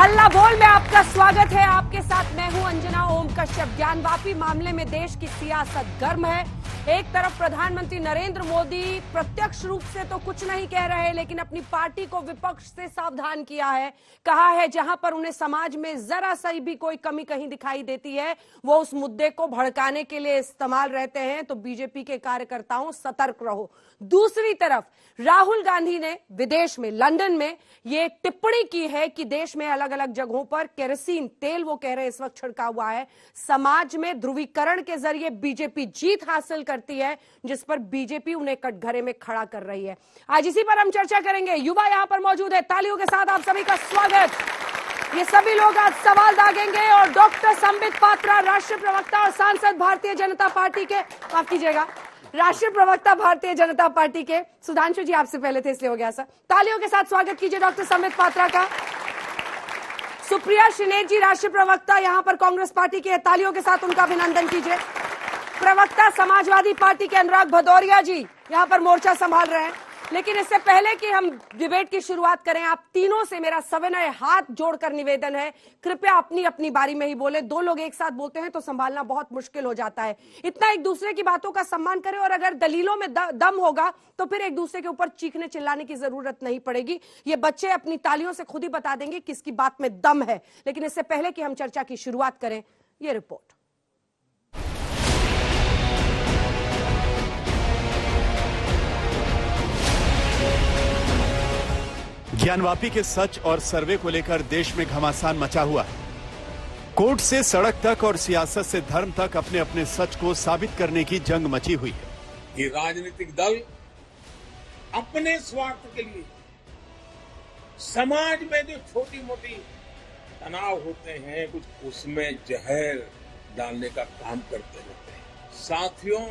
हल्ला बोल में आपका स्वागत है। आपके साथ मैं हूं अंजना ओम कश्यप। ज्ञानवापी मामले में देश की सियासत गर्म है। एक तरफ प्रधानमंत्री नरेंद्र मोदी प्रत्यक्ष रूप से तो कुछ नहीं कह रहे, लेकिन अपनी पार्टी को विपक्ष से सावधान किया है। कहा है जहां पर उन्हें समाज में जरा सी भी कोई कमी कहीं दिखाई देती है वो उस मुद्दे को भड़काने के लिए इस्तेमाल रहते हैं। तो बीजेपी के कार्यकर्ताओं सतर्क रहो। दूसरी तरफ राहुल गांधी ने विदेश में लंदन में ये टिप्पणी की है कि देश में अलग अलग जगहों पर केरोसिन तेल वो कह रहे हैं इस वक्त छिड़का हुआ है। समाज में ध्रुवीकरण के जरिए बीजेपी जीत हासिल करती है, जिस पर बीजेपी उन्हें कटघरे में खड़ा कर रही है। आज इसी पर हम चर्चा करेंगे। युवा यहां पर मौजूद है। तालियों के साथ आप सभी का स्वागत। ये सभी लोग आज सवाल दागेंगे और डॉक्टर संबित पात्रा, राष्ट्रीय प्रवक्ता और सांसद भारतीय जनता पार्टी के, माफ कीजिएगा, राष्ट्रीय प्रवक्ता भारतीय जनता पार्टी के सुधांशु जी आपसे पहले थे इसलिए हो गया सर। तालियों के साथ स्वागत कीजिए डॉक्टर संबित पात्रा का। सुप्रिया श्रीनेत जी राष्ट्रीय प्रवक्ता यहां पर कांग्रेस पार्टी के, तालियों के साथ उनका अभिनंदन कीजिए। प्रवक्ता समाजवादी पार्टी के अनुराग भदौरिया जी यहां पर मोर्चा संभाल रहे हैं। लेकिन इससे पहले कि हम डिबेट की शुरुआत करें, आप तीनों से मेरा सविनय हाथ जोड़कर निवेदन है, कृपया अपनी अपनी बारी में ही बोले। दो लोग एक साथ बोलते हैं तो संभालना बहुत मुश्किल हो जाता है। इतना एक दूसरे की बातों का सम्मान करें और अगर दलीलों में दम होगा तो फिर एक दूसरे के ऊपर चीखने चिल्लाने की जरूरत नहीं पड़ेगी। ये बच्चे अपनी तालियों से खुद ही बता देंगे किसकी बात में दम है। लेकिन इससे पहले कि हम चर्चा की शुरुआत करें, ये रिपोर्ट। ज्ञानवापी के सच और सर्वे को लेकर देश में घमासान मचा हुआ है। कोर्ट से सड़क तक और सियासत से धर्म तक अपने अपने सच को साबित करने की जंग मची हुई है। ये राजनीतिक दल अपने स्वार्थ के लिए समाज में जो छोटी मोटी तनाव होते हैं, कुछ उसमें जहर डालने का काम करते रहते हैं। साथियों,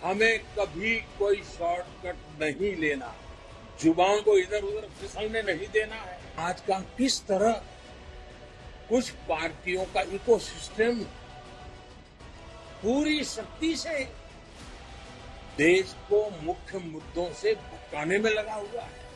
हमें कभी कोई शॉर्टकट नहीं लेना, जुबान को इधर उधर फिसलने नहीं देना है। आज का किस तरह कुछ पार्टियों का इकोसिस्टम पूरी शक्ति से देश को मुख्य मुद्दों से भटकाने में लगा हुआ है।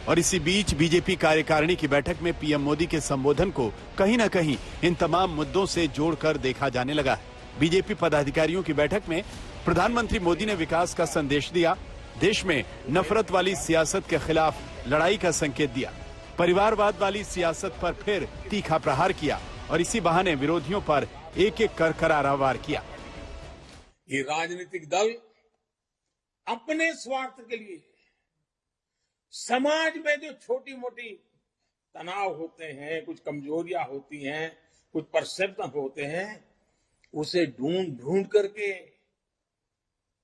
और इसी बीच बीजेपी कार्यकारिणी की बैठक में पीएम मोदी के संबोधन को कहीं न कहीं इन तमाम मुद्दों से जोड़कर देखा जाने लगा है। बीजेपी पदाधिकारियों की बैठक में प्रधानमंत्री मोदी ने विकास का संदेश दिया, देश में नफरत वाली सियासत के खिलाफ लड़ाई का संकेत दिया, परिवारवाद वाली सियासत पर फिर तीखा प्रहार किया और इसी बहाने विरोधियों पर एक एक कर करारा वार किया। ये राजनीतिक दल अपने स्वार्थ के लिए समाज में जो छोटी मोटी तनाव होते हैं, कुछ कमजोरियां होती हैं, कुछ परसेप्शन होते हैं, उसे ढूंढ ढूंढ करके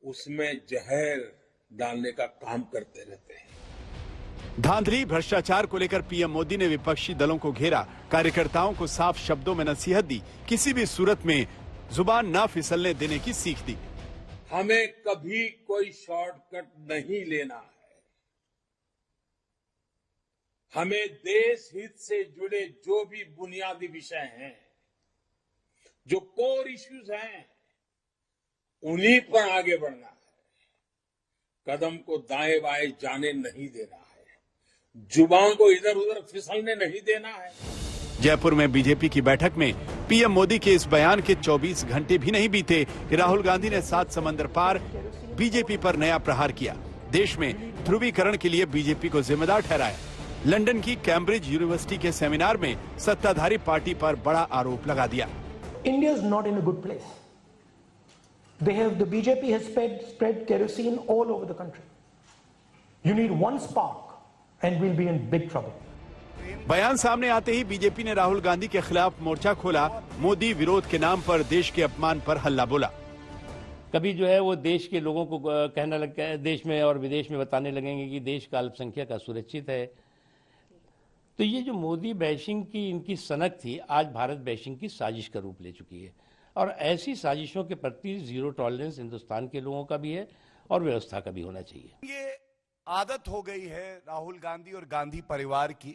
उसमें जहर डालने का काम करते रहते हैं। धांधली भ्रष्टाचार को लेकर पीएम मोदी ने विपक्षी दलों को घेरा, कार्यकर्ताओं को साफ शब्दों में नसीहत दी, किसी भी सूरत में जुबान ना फिसलने देने की सीख दी। हमें कभी कोई शॉर्टकट नहीं लेना है। हमें देश हित से जुड़े जो भी बुनियादी विषय हैं, जो कोर इश्यूज हैं, उन्हीं पर आगे बढ़ना है। कदम को दाएं बाएं जाने नहीं देना है, जुबान को इधर उधर फिसलने नहीं देना है। जयपुर में बीजेपी की बैठक में पीएम मोदी के इस बयान के 24 घंटे भी नहीं बीते कि राहुल गांधी ने 7 समंदर पार बीजेपी पर नया प्रहार किया, देश में ध्रुवीकरण के लिए बीजेपी को जिम्मेदार ठहराया। लंदन की कैम्ब्रिज यूनिवर्सिटी के सेमिनार में सत्ताधारी पार्टी पर बड़ा आरोप लगा दिया। India is not in a good place. The BJP has spread kerosene all over the country. You need one spark and we'll be in big trouble. बयान सामने आते ही बीजेपी ने राहुल गांधी के खिलाफ मोर्चा खोला। मोदी विरोध के नाम पर देश के अपमान पर हल्ला बोला। कभी जो है वो देश के लोगों को कहना लग गया, देश में और विदेश में बताने लगेंगे कि देश का अल्पसंख्यक असुरक्षित है। तो ये जो मोदी बैशिंग की इनकी सनक थी, आज भारत बैशिंग की साजिश का रूप ले चुकी है। और ऐसी साजिशों के प्रति जीरो टॉलरेंस हिंदुस्तान के लोगों का भी है और व्यवस्था का भी होना चाहिए। ये आदत हो गई है राहुल गांधी और गांधी परिवार की,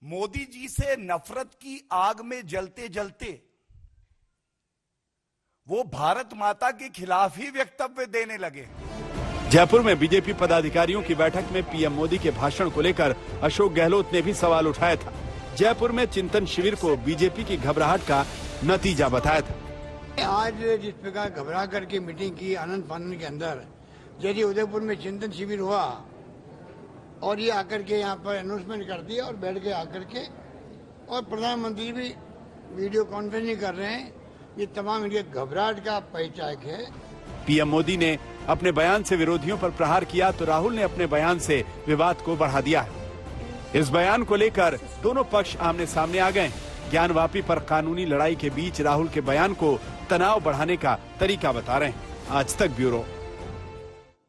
मोदी जी से नफरत की आग में जलते जलते वो भारत माता के खिलाफ ही वक्तव्य देने लगे। जयपुर में बीजेपी पदाधिकारियों की बैठक में पीएम मोदी के भाषण को लेकर अशोक गहलोत ने भी सवाल उठाया था। जयपुर में चिंतन शिविर को बीजेपी की घबराहट का नतीजा बताया था। आज जिस प्रकार घबरा करके मीटिंग की आनंद फानंद के अंदर, यदि उदयपुर में चिंतन शिविर हुआ और ये आकर के यहाँ पर अनाउंसमेंट कर दिया और बैठ के आकर के, और प्रधानमंत्री भी वीडियो कॉन्फ्रेंसिंग कर रहे हैं, ये तमाम इनके घबराहट का परिचायक है। पीएम मोदी ने अपने बयान से विरोधियों पर प्रहार किया तो राहुल ने अपने बयान से विवाद को बढ़ा दिया है। इस बयान को लेकर दोनों पक्ष आमने सामने आ गए। ज्ञानवापी पर कानूनी लड़ाई के बीच राहुल के बयान को तनाव बढ़ाने का तरीका बता रहे हैं। आज तक ब्यूरो।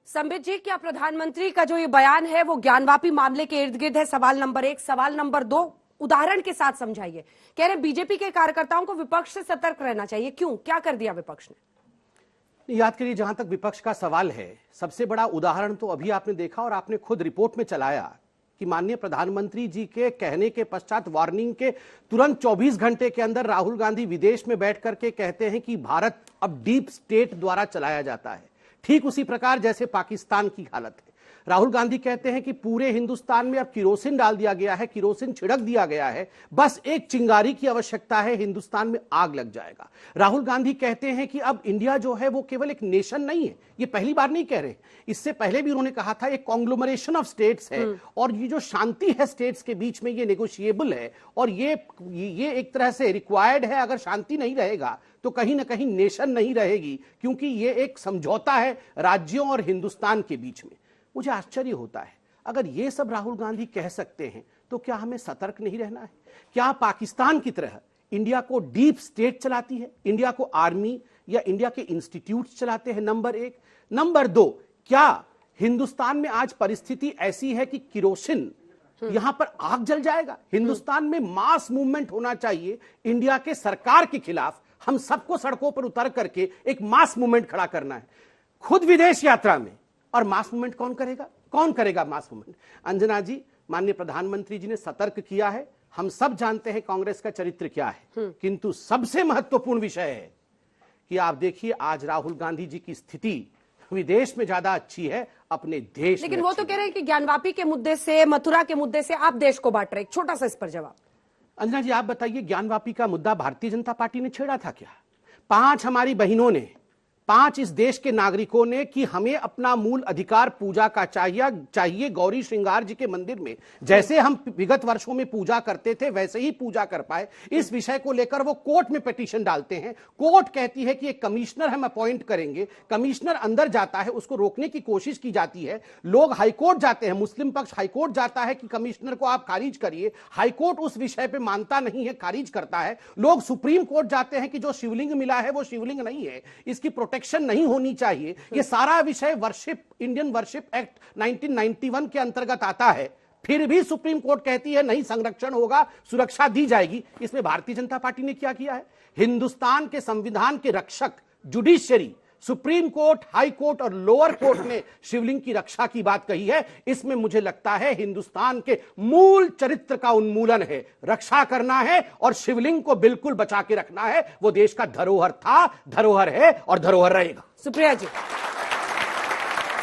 संबित जी, क्या प्रधानमंत्री का जो ये बयान है वो ज्ञानवापी मामले के इर्द गिर्द है? सवाल नंबर 1। सवाल नंबर 2, उदाहरण के साथ समझाइए। कह रहे बीजेपी के कार्यकर्ताओं को विपक्ष से सतर्क रहना चाहिए, क्यों? क्या कर दिया विपक्ष ने? याद करिए, जहां तक विपक्ष का सवाल है, सबसे बड़ा उदाहरण तो अभी आपने देखा और आपने खुद रिपोर्ट में चलाया कि माननीय प्रधानमंत्री जी के कहने के पश्चात वार्निंग के तुरंत 24 घंटे के अंदर राहुल गांधी विदेश में बैठ करके कहते हैं कि भारत अब डीप स्टेट द्वारा चलाया जाता है, ठीक उसी प्रकार जैसे पाकिस्तान की हालत है। राहुल गांधी कहते हैं कि पूरे हिंदुस्तान में अब किरोसिन डाल दिया गया है, किरोसिन छिड़क दिया गया है, बस एक चिंगारी की आवश्यकता है, हिंदुस्तान में आग लग जाएगा। राहुल गांधी कहते हैं कि अब इंडिया जो है वो केवल एक नेशन नहीं है, ये पहली बार नहीं कह रहे, इससे पहले भी उन्होंने कहा था एक कॉन्ग्लोमरेशन ऑफ स्टेट्स है, और ये जो शांति है स्टेट्स के बीच में ये नेगोशिएबल है, और ये एक तरह से रिक्वायर्ड है। अगर शांति नहीं रहेगा तो कहीं ना कहीं नेशन नहीं रहेगी, क्योंकि ये एक समझौता है राज्यों और हिंदुस्तान के बीच में। मुझे आश्चर्य होता है, अगर ये सब राहुल गांधी कह सकते हैं तो क्या हमें सतर्क नहीं रहना है? क्या पाकिस्तान की तरह इंडिया को डीप स्टेट चलाती है, इंडिया को आर्मी या इंडिया के इंस्टीट्यूट्स चलाते हैं? नंबर 1। नंबर 2, क्या हिंदुस्तान में आज परिस्थिति ऐसी है कि किरोसिन यहां पर आग जल जाएगा? हिंदुस्तान में मास मूवमेंट होना चाहिए इंडिया के सरकार के खिलाफ। हम सबको सड़कों पर उतर करके एक मास मूवमेंट खड़ा करना है, खुद विदेश यात्रा में। और मास मूवमेंट कौन करेगा? कौन करेगा मास मूवमेंट? अंजना जी, माननीय प्रधानमंत्री जी ने सतर्क किया है। हम सब जानते हैं कांग्रेस का चरित्र क्या है, किंतु सबसे महत्वपूर्ण विषय है कि आप देखिए आज राहुल गांधी जी की स्थिति विदेश में ज्यादा अच्छी है, अपने देश में। लेकिन वो तो कह रहे हैं कि ज्ञानवापी के मुद्दे से, मथुरा के मुद्दे से आप देश को बांट रहे। एक छोटा सा इस पर जवाब। अंजना जी, आप बताइए, ज्ञानवापी का मुद्दा भारतीय जनता पार्टी ने छेड़ा था क्या? 5 हमारी बहनों ने, 5 इस देश के नागरिकों ने कि हमें अपना मूल अधिकार पूजा का चाहिए गौरी श्रृंगार जी के मंदिर में, जैसे हम विगत वर्षों में पूजा करते थे वैसे ही पूजा कर पाए, इस विषय को लेकर वो कोर्ट में पिटीशन डालते हैं। कोर्ट कहती है कि एक कमिश्नर हम अपॉइंट करेंगे, कमिश्नर अंदर जाता है, उसको रोकने की कोशिश की जाती है। लोग हाईकोर्ट जाते हैं, मुस्लिम पक्ष हाईकोर्ट जाता है कि कमिश्नर को आप खारिज करिए, हाईकोर्ट उस विषय पे मानता नहीं है, खारिज करता है। लोग सुप्रीम कोर्ट जाते हैं कि जो शिवलिंग मिला है वो शिवलिंग नहीं है, इसकी प्रोटेक्शन नहीं होनी चाहिए। ये सारा विषय वर्शिप, इंडियन वर्शिप एक्ट 1991 के अंतर्गत आता है। फिर भी सुप्रीम कोर्ट कहती है नहीं, संरक्षण होगा, सुरक्षा दी जाएगी। इसमें भारतीय जनता पार्टी ने क्या किया है? हिंदुस्तान के संविधान के रक्षक judiciary, supreme court, high court और लोअर कोर्ट ने शिवलिंग की रक्षा की बात कही है। इसमें मुझे लगता है हिंदुस्तान के मूल चरित्र का उन्मूलन है, रक्षा करना है और शिवलिंग को बिल्कुल बचा के रखना है। वो देश का धरोहर था, धरोहर है और धरोहर रहेगा। सुप्रिया जी,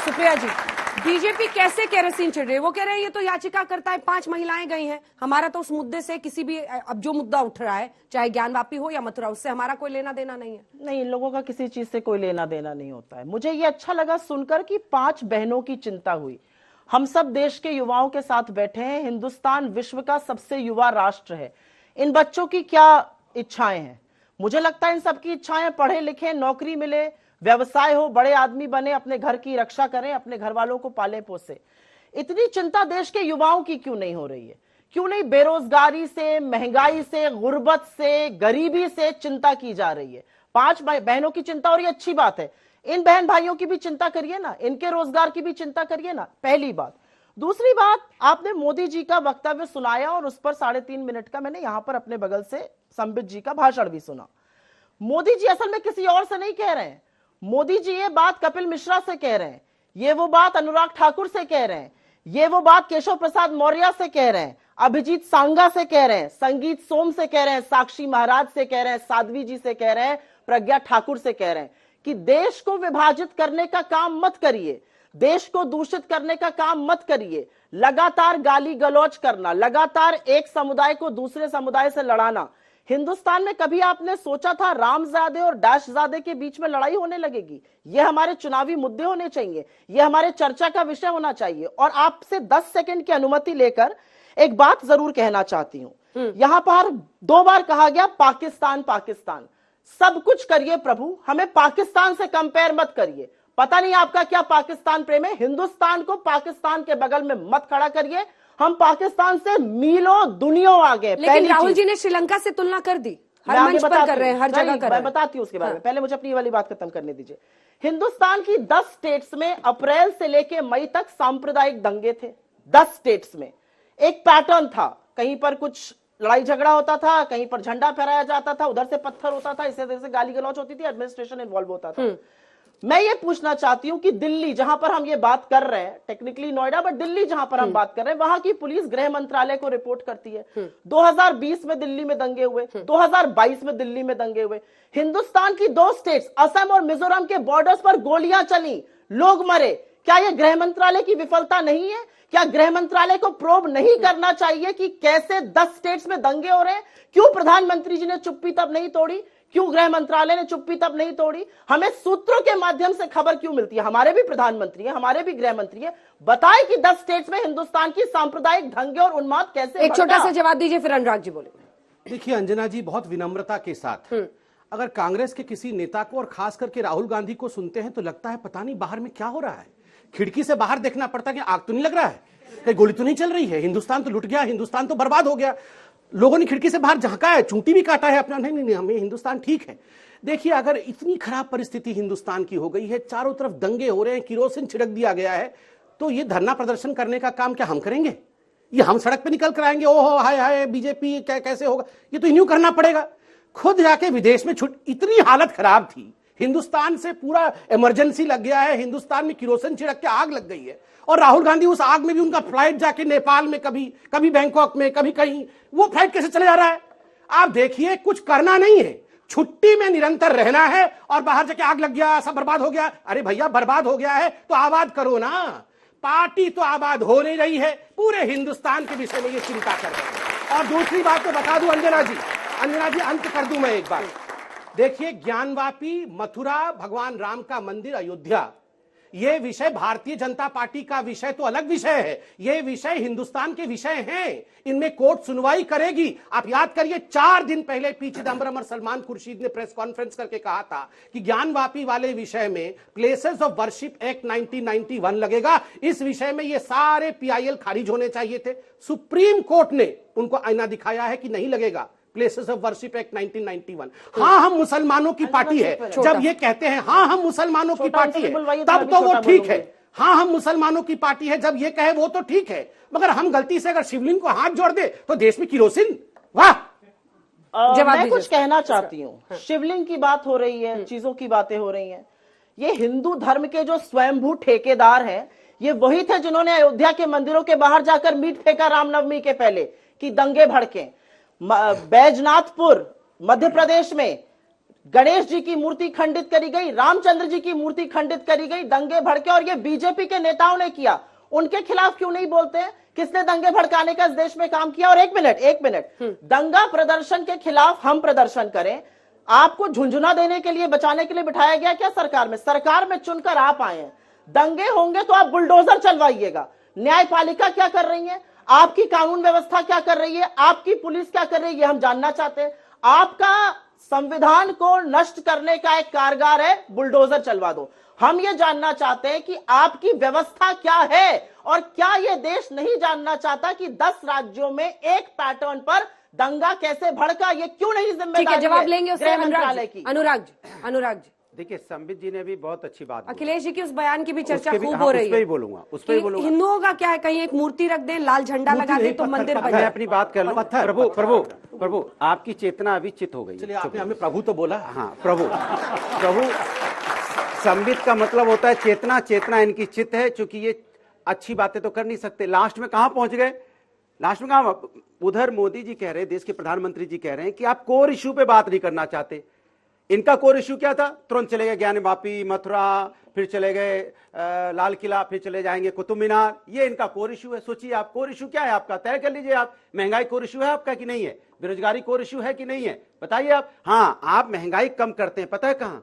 सुप्रिया जी, बीजेपी कैसे केरोसिन छिड़ रही है? वो कह रहे हैं ये तो याचिकाकर्ता है, 5 महिलाएं गई हैं, हमारा तो उस मुद्दे से किसी भी, अब जो मुद्दा उठ रहा है चाहे ज्ञानवापी हो या मथुरा, उससे हमारा कोई लेना देना नहीं है। नहीं, इन लोगों का किसी चीज से कोई लेना देना नहीं होता है। मुझे ये अच्छा लगा सुनकर कि 5 बहनों की चिंता हुई। हम सब देश के युवाओं के साथ बैठे हैं, हिंदुस्तान विश्व का सबसे युवा राष्ट्र है। इन बच्चों की क्या इच्छाएं हैं? मुझे लगता है इन सबकी इच्छाएं पढ़े लिखे, नौकरी मिले, व्यवसाय हो, बड़े आदमी बने, अपने घर की रक्षा करें, अपने घर वालों को पाले पोसे। इतनी चिंता देश के युवाओं की क्यों नहीं हो रही है? क्यों नहीं बेरोजगारी से, महंगाई से, गुर्बत से, गरीबी से चिंता की जा रही है? 5 बहनों की चिंता हो रही है, अच्छी बात है। इन बहन भाइयों की भी चिंता करिए ना, इनके रोजगार की भी चिंता करिए ना, पहली बात। दूसरी बात, आपने मोदी जी का वक्तव्य सुनाया और उस पर 3.5 मिनट का मैंने यहां पर अपने बगल से संबित जी का भाषण भी सुना। मोदी जी असल में किसी और से नहीं कह रहे हैं। मोदी जी ये बात कपिल मिश्रा से कह रहे हैं, ये वो बात अनुराग ठाकुर से कह रहे हैं, ये वो बात केशव प्रसाद मौर्य से कह रहे हैं, अभिजीत सांगा से कह रहे हैं, संगीत सोम से कह रहे हैं, साक्षी महाराज से कह रहे हैं, साध्वी जी से कह रहे हैं, प्रज्ञा ठाकुर से कह रहे हैं कि देश को विभाजित करने का काम मत करिए। देश को दूषित करने का काम मत करिए। लगातार गाली गलौज करना, लगातार एक समुदाय को दूसरे समुदाय से लड़ाना, हिंदुस्तान में कभी आपने सोचा था रामजादे और डैशजादे के बीच में लड़ाई होने लगेगी? ये हमारे चुनावी मुद्दे होने चाहिए, ये हमारे चर्चा का विषय होना चाहिए। और आपसे 10 सेकंड की अनुमति लेकर एक बात जरूर कहना चाहती हूं। यहां पर 2 बार कहा गया पाकिस्तान पाकिस्तान। सब कुछ करिए प्रभु, हमें पाकिस्तान से कंपेयर मत करिए। पता नहीं आपका क्या पाकिस्तान प्रेम है, हिंदुस्तान को पाकिस्तान के बगल में मत खड़ा करिए। हम पाकिस्तान से मीलों दुनियों आगे। लेकिन राहुल जी ने श्रीलंका से तुलना कर दी, हर मंच पर कर रहे हैं, हर जगह कर रहे हैं। मैं बताती हूं उसके बारे में, पहले मुझे अपनी वाली बात खत्म करने दीजिए। हिंदुस्तान की 10 स्टेट्स में अप्रैल से लेके मई तक सांप्रदायिक दंगे थे। 10 स्टेट्स में एक पैटर्न था, कहीं पर कुछ लड़ाई झगड़ा होता था, कहीं पर झंडा फहराया जाता था, उधर से पत्थर होता था, इस तरह से गाली गलौज होती थी, एडमिनिस्ट्रेशन इन्वॉल्व होता था। मैं ये पूछना चाहती हूं कि दिल्ली, जहां पर हम ये बात कर रहे हैं, टेक्निकली नोएडा, बट दिल्ली जहां पर हम बात कर रहे हैं, वहां की पुलिस गृह मंत्रालय को रिपोर्ट करती है 2020 में दिल्ली में दंगे हुए, 2022 में दिल्ली में दंगे हुए। हिंदुस्तान की 2 स्टेट्स असम और मिजोरम के बॉर्डर्स पर गोलियां चली, लोग मरे। क्या यह गृह मंत्रालय की विफलता नहीं है? क्या गृह मंत्रालय को प्रोब नहीं करना चाहिए कि कैसे 10 स्टेट्स में दंगे हो रहे हैं? क्यों प्रधानमंत्री जी ने चुप्पी तब नहीं तोड़ी? क्यों गृह मंत्रालय ने चुप्पी तब नहीं तोड़ी? हमें सूत्रों के माध्यम से खबर क्यों मिलती है? हमारे भी प्रधानमंत्री हैं, हमारे भी गृह मंत्री हैं, बताएं कि 10 स्टेट्स में हिंदुस्तान की सांप्रदायिक दंगे और उन्माद कैसे? एक छोटा सा जवाब दीजिए, फिर अनुराग जी बोलेंगे। देखिए अंजना जी, बहुत विनम्रता के साथ अगर कांग्रेस के किसी नेता को और खास करके राहुल गांधी को सुनते हैं तो लगता है पता नहीं बाहर में क्या हो रहा है। खिड़की से बाहर देखना पड़ता है कि आग तो नहीं लग रहा है, कहीं गोली तो नहीं चल रही है, हिंदुस्तान तो लुट गया, हिंदुस्तान तो बर्बाद हो गया। लोगों ने खिड़की से बाहर झांका है, चूंटी भी काटा है अपना, नहीं हमें हिंदुस्तान ठीक है। देखिए अगर इतनी खराब परिस्थिति हिंदुस्तान की हो गई है, चारों तरफ दंगे हो रहे हैं, किरोसिन छिड़क दिया गया है, तो ये धरना प्रदर्शन करने का काम क्या हम करेंगे? ये हम सड़क पे निकल कर आएंगे, ओहो हाय हाय बीजेपी क्या कैसे होगा? ये तो इन्हीं करना पड़ेगा। खुद जाके विदेश में इतनी हालत खराब थी, हिंदुस्तान से पूरा इमरजेंसी लग गया है, हिंदुस्तान में किरोसिन छिड़क के आग लग गई है, और राहुल गांधी उस आग में भी उनका फ्लाइट जाके नेपाल में, कभी बैंकॉक में, कभी कहीं, वो फ्लाइट कैसे चले जा रहा है? आप देखिए, कुछ करना नहीं है, छुट्टी में निरंतर रहना है, और बाहर जाके आग लग गया, सब बर्बाद हो गया। अरे भैया बर्बाद हो गया है तो आबाद करो ना। पार्टी तो आबाद हो नहीं रही है, पूरे हिंदुस्तान के विषय में ये चिंता कर रहे हैं। और दूसरी बात तो बता दूं अंजना जी, अंत कर दूं मैं एक बात। देखिए ज्ञानवापी, मथुरा, भगवान राम का मंदिर, अयोध्या, ये विषय भारतीय जनता पार्टी का विषय तो अलग विषय है, ये विषय हिंदुस्तान के विषय हैं, इनमें कोर्ट सुनवाई करेगी। आप याद करिए 4 दिन पहले पी चिदंबरम और सलमान खुर्शीद ने प्रेस कॉन्फ्रेंस करके कहा था कि ज्ञानवापी वाले विषय में प्लेसेस ऑफ वर्शिप एक्ट 1991 लगेगा, इस विषय में ये सारे पीआईएल खारिज होने चाहिए थे। सुप्रीम कोर्ट ने उनको आईना दिखाया है कि नहीं लगेगा प्लेसेस ऑफ वर्शिप एक्ट 1991। हाँ हम मुसलमानों की पार्टी है, जब ये कहते हैं हाँ हम मुसलमानों की पार्टी है तब तो वो ठीक है। हाँ हम मुसलमानों की पार्टी है जब ये कहे वो तो ठीक है, मगर हम गलती से अगर शिवलिंग को हाथ जोड़ दे तो देश में किरोसिन, वाह। मैं कुछ कहना चाहती हूँ, शिवलिंग की बात हो रही है, चीजों की बातें हो रही हैं। ये हिंदू धर्म के जो स्वयंभू ठेकेदार हैं, ये वही थे जिन्होंने अयोध्या के मंदिरों के बाहर जाकर मीट फेंका रामनवमी के पहले कि दंगे भड़के। बैजनाथपुर मध्य प्रदेश में गणेश जी की मूर्ति खंडित करी गई, रामचंद्र जी की मूर्ति खंडित करी गई, दंगे भड़के, और ये बीजेपी के नेताओं ने किया। उनके खिलाफ क्यों नहीं बोलते हैं? किसने दंगे भड़काने का इस देश में काम किया? और एक मिनट, दंगा प्रदर्शन के खिलाफ हम प्रदर्शन करें, आपको झुंझुना देने के लिए, बचाने के लिए बिठाया गया क्या सरकार में? सरकार में चुनकर आप आए हैं। दंगे होंगे तो आप बुलडोजर चलवाइएगा। न्यायपालिका क्या कर रही है? आपकी कानून व्यवस्था क्या कर रही है? आपकी पुलिस क्या कर रही है? ये हम जानना चाहते हैं। आपका संविधान को नष्ट करने का एक कारगर है, बुलडोजर चलवा दो। हम ये जानना चाहते हैं कि आपकी व्यवस्था क्या है, और क्या ये देश नहीं जानना चाहता कि 10 राज्यों में एक पैटर्न पर दंगा कैसे भड़का? ये क्यों नहीं जिम्मेदारी? जवाब लेंगे उससे अनुराग जी। देखिए संबित जी ने भी बहुत अच्छी बात, अखिलेश जी की उस बयान की भी चर्चा खूब हो रही है। उस पर ही बोलूंगा। हिंदुओं का क्या है, कहीं एक मूर्ति रख दें, लाल झंडा लगा दें तो मंदिर बन जाए। मैं अपनी बात कर लूं। प्रभु आपकी चेतना अभी चित हो गई। चलिए आपने हमें प्रभु तो बोला। हाँ प्रभु संबित का मतलब होता है चेतना, चेतना इनकी चित है, चूंकि ये अच्छी बातें तो कर नहीं सकते। लास्ट में कहां पहुंच गए? लास्ट में कहा, उधर मोदी जी कह रहे हैं, देश के प्रधानमंत्री जी कह रहे हैं कि आप कोर इश्यू पे बात नहीं करना चाहते। इनका कोर इश्यू क्या था? तुरंत चले गए ज्ञानवापी, मथुरा, फिर चले गए लाल किला, फिर चले जाएंगे कुतुब मीनार। ये इनका कोर इश्यू है। सोचिए आप, कोर इश्यू क्या है आपका? तय कर लीजिए आप। महंगाई कोर इश्यू है आपका कि नहीं है? बेरोजगारी कोर इश्यू है कि नहीं है? बताइए आप। हाँ, आप महंगाई कम करते हैं, पता है कहां?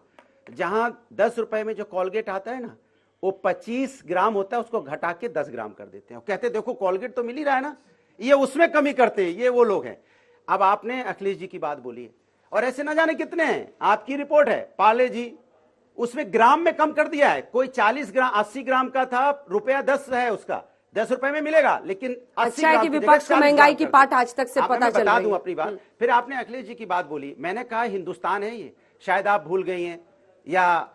जहां 10 रुपए में जो कॉलगेट आता है ना, वो 25 ग्राम होता है, उसको घटा के 10 ग्राम कर देते हैं। कहते हैं देखो कॉलगेट तो मिल ही रहा है ना, ये उसमें कमी करते हैं। ये वो लोग हैं। अब आपने अखिलेश जी की बात बोली है, और ऐसे ना जाने कितने हैं। आपकी रिपोर्ट है, पाले जी, उसमें ग्राम में कम कर दिया है। कोई 40 ग्राम 80 ग्राम का था, रुपया 10 है उसका, 10 रुपए में मिलेगा, लेकिन 80 अच्छा है कि विपक्ष को महंगाई की पाठ आज तक से पता चल रही है। बता दूं अपनी बात। फिर आपने अखिलेश जी की बात बोली, मैंने कहा हिंदुस्तान है ये, शायद आप भूल गई हैं, या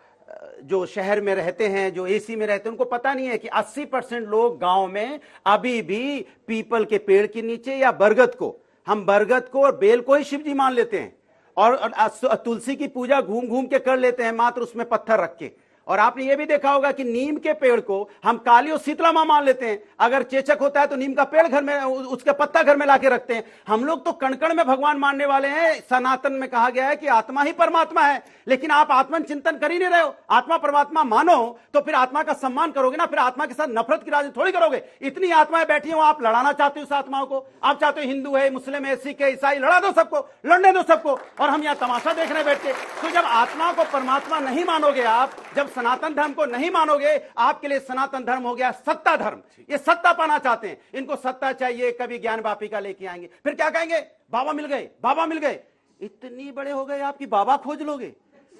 जो शहर में रहते हैं, जो एसी में रहते हैं, उनको पता नहीं है कि 80% लोग गांव में अभी भी पीपल के पेड़ के नीचे या बरगद को, हम बरगद को और बेल को ही शिव जी मान लेते हैं, और तुलसी की पूजा घूम घूम के कर लेते हैं, मात्र उसमें पत्थर रख के। और आपने ये भी देखा होगा कि नीम के पेड़ को हम काली और शीतला मां मान लेते हैं। अगर चेचक होता है तो नीम का पेड़ घर में, उसके पत्ता घर में लाके रखते हैं। हम लोग तो कण-कण में भगवान मानने वाले हैं। सनातन में कहा गया है कि आत्मा ही परमात्मा है, लेकिन आप आत्मन चिंतन कर ही नहीं रहे हो। आत्मा परमात्मा मानो तो फिर आत्मा का सम्मान करोगे ना, फिर आत्मा के साथ नफरत की राजनीति थोड़ी करोगे। इतनी आत्माएं बैठी हो, आप लड़ाना चाहते हो उस आत्माओं को। आप चाहते हो हिंदू है, मुस्लिम है, सिख है, ईसाई, लड़ा दो सबको, लड़ने दो सबको, और हम यहाँ तमाशा देख रहे बैठ के। तो जब आत्मा को परमात्मा नहीं मानोगे आप, जब सनातन धर्म को नहीं मानोगे, आपके लिए सनातन धर्म हो गया सत्ता धर्म। ये सत्ता पाना चाहते हैं, इनको सत्ता चाहिए। कभी ज्ञानवापी का लेके आएंगे, फिर क्या कहेंगे? बाबा मिल गए, बाबा मिल गए। इतनी बड़े हो गए आपकी बाबा खोज लोगे?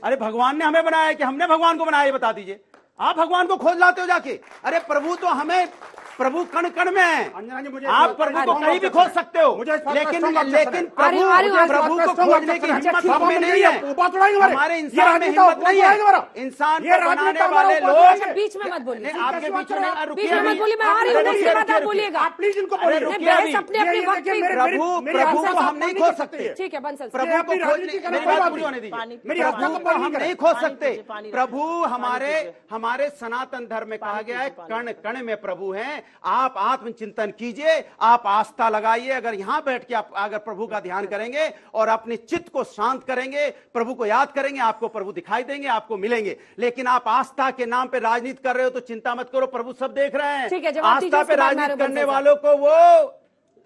अरे भगवान ने हमें बनाया है कि हमने भगवान को बनाया? ये बता दीजिए। आप भगवान को खोज लाते हो जाके। अरे प्रभु तो हमें, प्रभु कण कण में है। आप प्रभु को कहीं भी खोज सकते हो, लेकिन प्रभु को खोजने की हिम्मत हमें नहीं है। हमारे इंसान में हिम्मत नहीं है। इंसान को बनाने वाले लोग, बीच में मत बोलिए, आपके बीच में बीच में मत बोलिए, मैं आ रही हूं, उसके बाद आप बोलिएगा। प्लीज इनको बोलिए। प्रभु को हम नहीं खोज सकते। ठीक है बंसल, प्रभु को खोजने, मेरी बात पूरी होने दीजिए। प्रभु को हम नहीं खोज सकते। प्रभु हमारे सनातन धर्म में कहा गया है कण कण में प्रभु हैं। आप आत्मचिंतन कीजिए, आप आस्था लगाइए। अगर यहां बैठ के आप अगर प्रभु का ध्यान करेंगे और अपने चित्त को शांत करेंगे, प्रभु को याद करेंगे, आपको प्रभु दिखाई देंगे, आपको मिलेंगे। लेकिन आप आस्था के नाम पे राजनीति कर रहे हो तो चिंता मत करो, प्रभु सब देख रहे हैं। आस्था पे राजनीति करने वालों को वो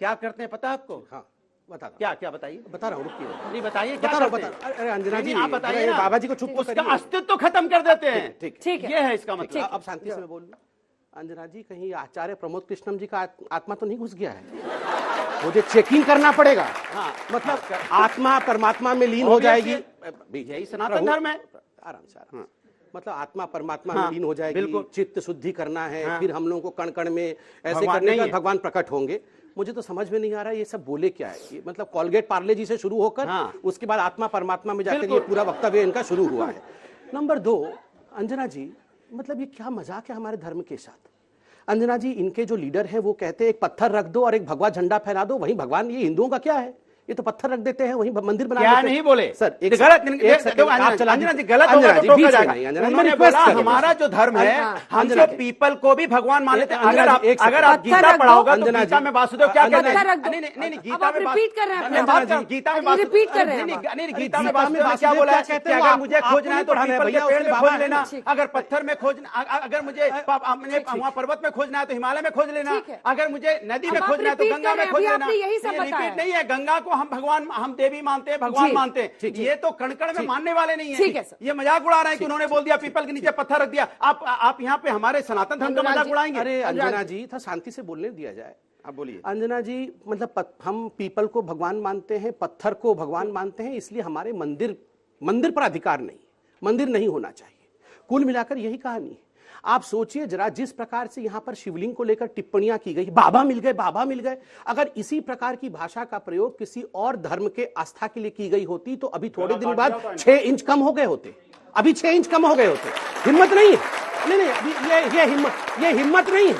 क्या करते हैं पता है आपको? हाँ बता, क्या बताइए? बता रहा हूँ, रुकिए। नहीं बताइए क्या करते हैं? अरे अंजना जी आप बताइए। बाबा जी को चुप, उसका अस्तित्व खत्म कर देते हैं। ठीक है, ये है इसका मतलब। अब शांति से मैं बोल लूं। अंजना जी, कहीं आचार्य प्रमोद कृष्णम जी का आत्मा तो नहीं घुस गया है? मुझे चेकिंग करना पड़ेगा। हाँ, मतलब आत्मा परमात्मा में लीन हो जाएगी, यही सनातन धर्म है। आराम से आराम। मतलब आत्मा परमात्मा में लीन हो जाएगी, चित्त शुद्धि करना है, फिर हम लोगों को कण कण में ऐसे करने का भगवान प्रकट होंगे। मुझे तो समझ में नहीं आ रहा है ये सब बोले क्या है। मतलब कॉलगेट पार्ले जी से शुरू होकर उसके बाद आत्मा परमात्मा में जाकर ये पूरा वक्तव्य इनका शुरू हुआ है। नंबर 2, अंजना जी, मतलब ये क्या मजाक है हमारे धर्म के साथ? अंजना जी, इनके जो लीडर हैं वो कहते हैं एक पत्थर रख दो और एक भगवा झंडा फहरा दो, वहीं भगवान। ये हिंदुओं का क्या है? ये तो पत्थर रख देते हैं, वहीं मंदिर बना देते हैं। नहीं बोले सर, एक गलत आप अंजना जी गलत होगा तो टोका जाएगा। उन्होंने बोला हमारा जो धर्म है, हम जो पीपल को भी भगवान मान लेते हैं। अगर आप गीता पढ़ाओगे तो गीता में वासुदेव क्या कहते हैं? नहीं, गीता में रिपीट कर रहे हैं, गीता में रिपीट कर रहे हैं। नहीं, गीता में वासुदेव क्या बोला है कि अगर मुझे खोजना है तो पीपल के पेड़ में खोज लेना, अगर पत्थर में खोजना, अगर मुझे वहां पर्वत में खोजना है तो हिमालय में खोज लेना, अगर मुझे नदी में खोजना है तो गंगा में खोज लेना। रिपीट नहीं है। गंगा को हम भगवान, हम देवी मानते हैं, भगवान मानते हैं। ये तो कण-कण में मानने वाले नहीं है। ये मजाक उड़ा रहे हैं कि उन्होंने बोल दिया पीपल के नीचे पत्थर रख दिया। आप यहाँ पे हमारे सनातन धर्म का मजाक उड़ाएंगे? अरे अंजना जी, था शांति से बोलने दिया जाए। आप बोलिए। अंजना जी, मतलब हम पीपल को भगवान मानते हैं, पत्थर को भगवान मानते हैं, इसलिए हमारे मंदिर पर अधिकार नहीं, मंदिर नहीं होना चाहिए। कुल मिलाकर यही कहानी है। आप सोचिए जरा, जिस प्रकार से यहां पर शिवलिंग को लेकर टिप्पणियां की गई, बाबा मिल गए, बाबा मिल गए, अगर इसी प्रकार की भाषा का प्रयोग किसी और धर्म के आस्था के लिए की गई होती तो अभी थोड़े दिन बाद 6 इंच कम हो गए होते। अभी 6 इंच कम हो गए होते। हिम्मत नहीं है। नहीं, अभी ये हिम्मत नहीं है।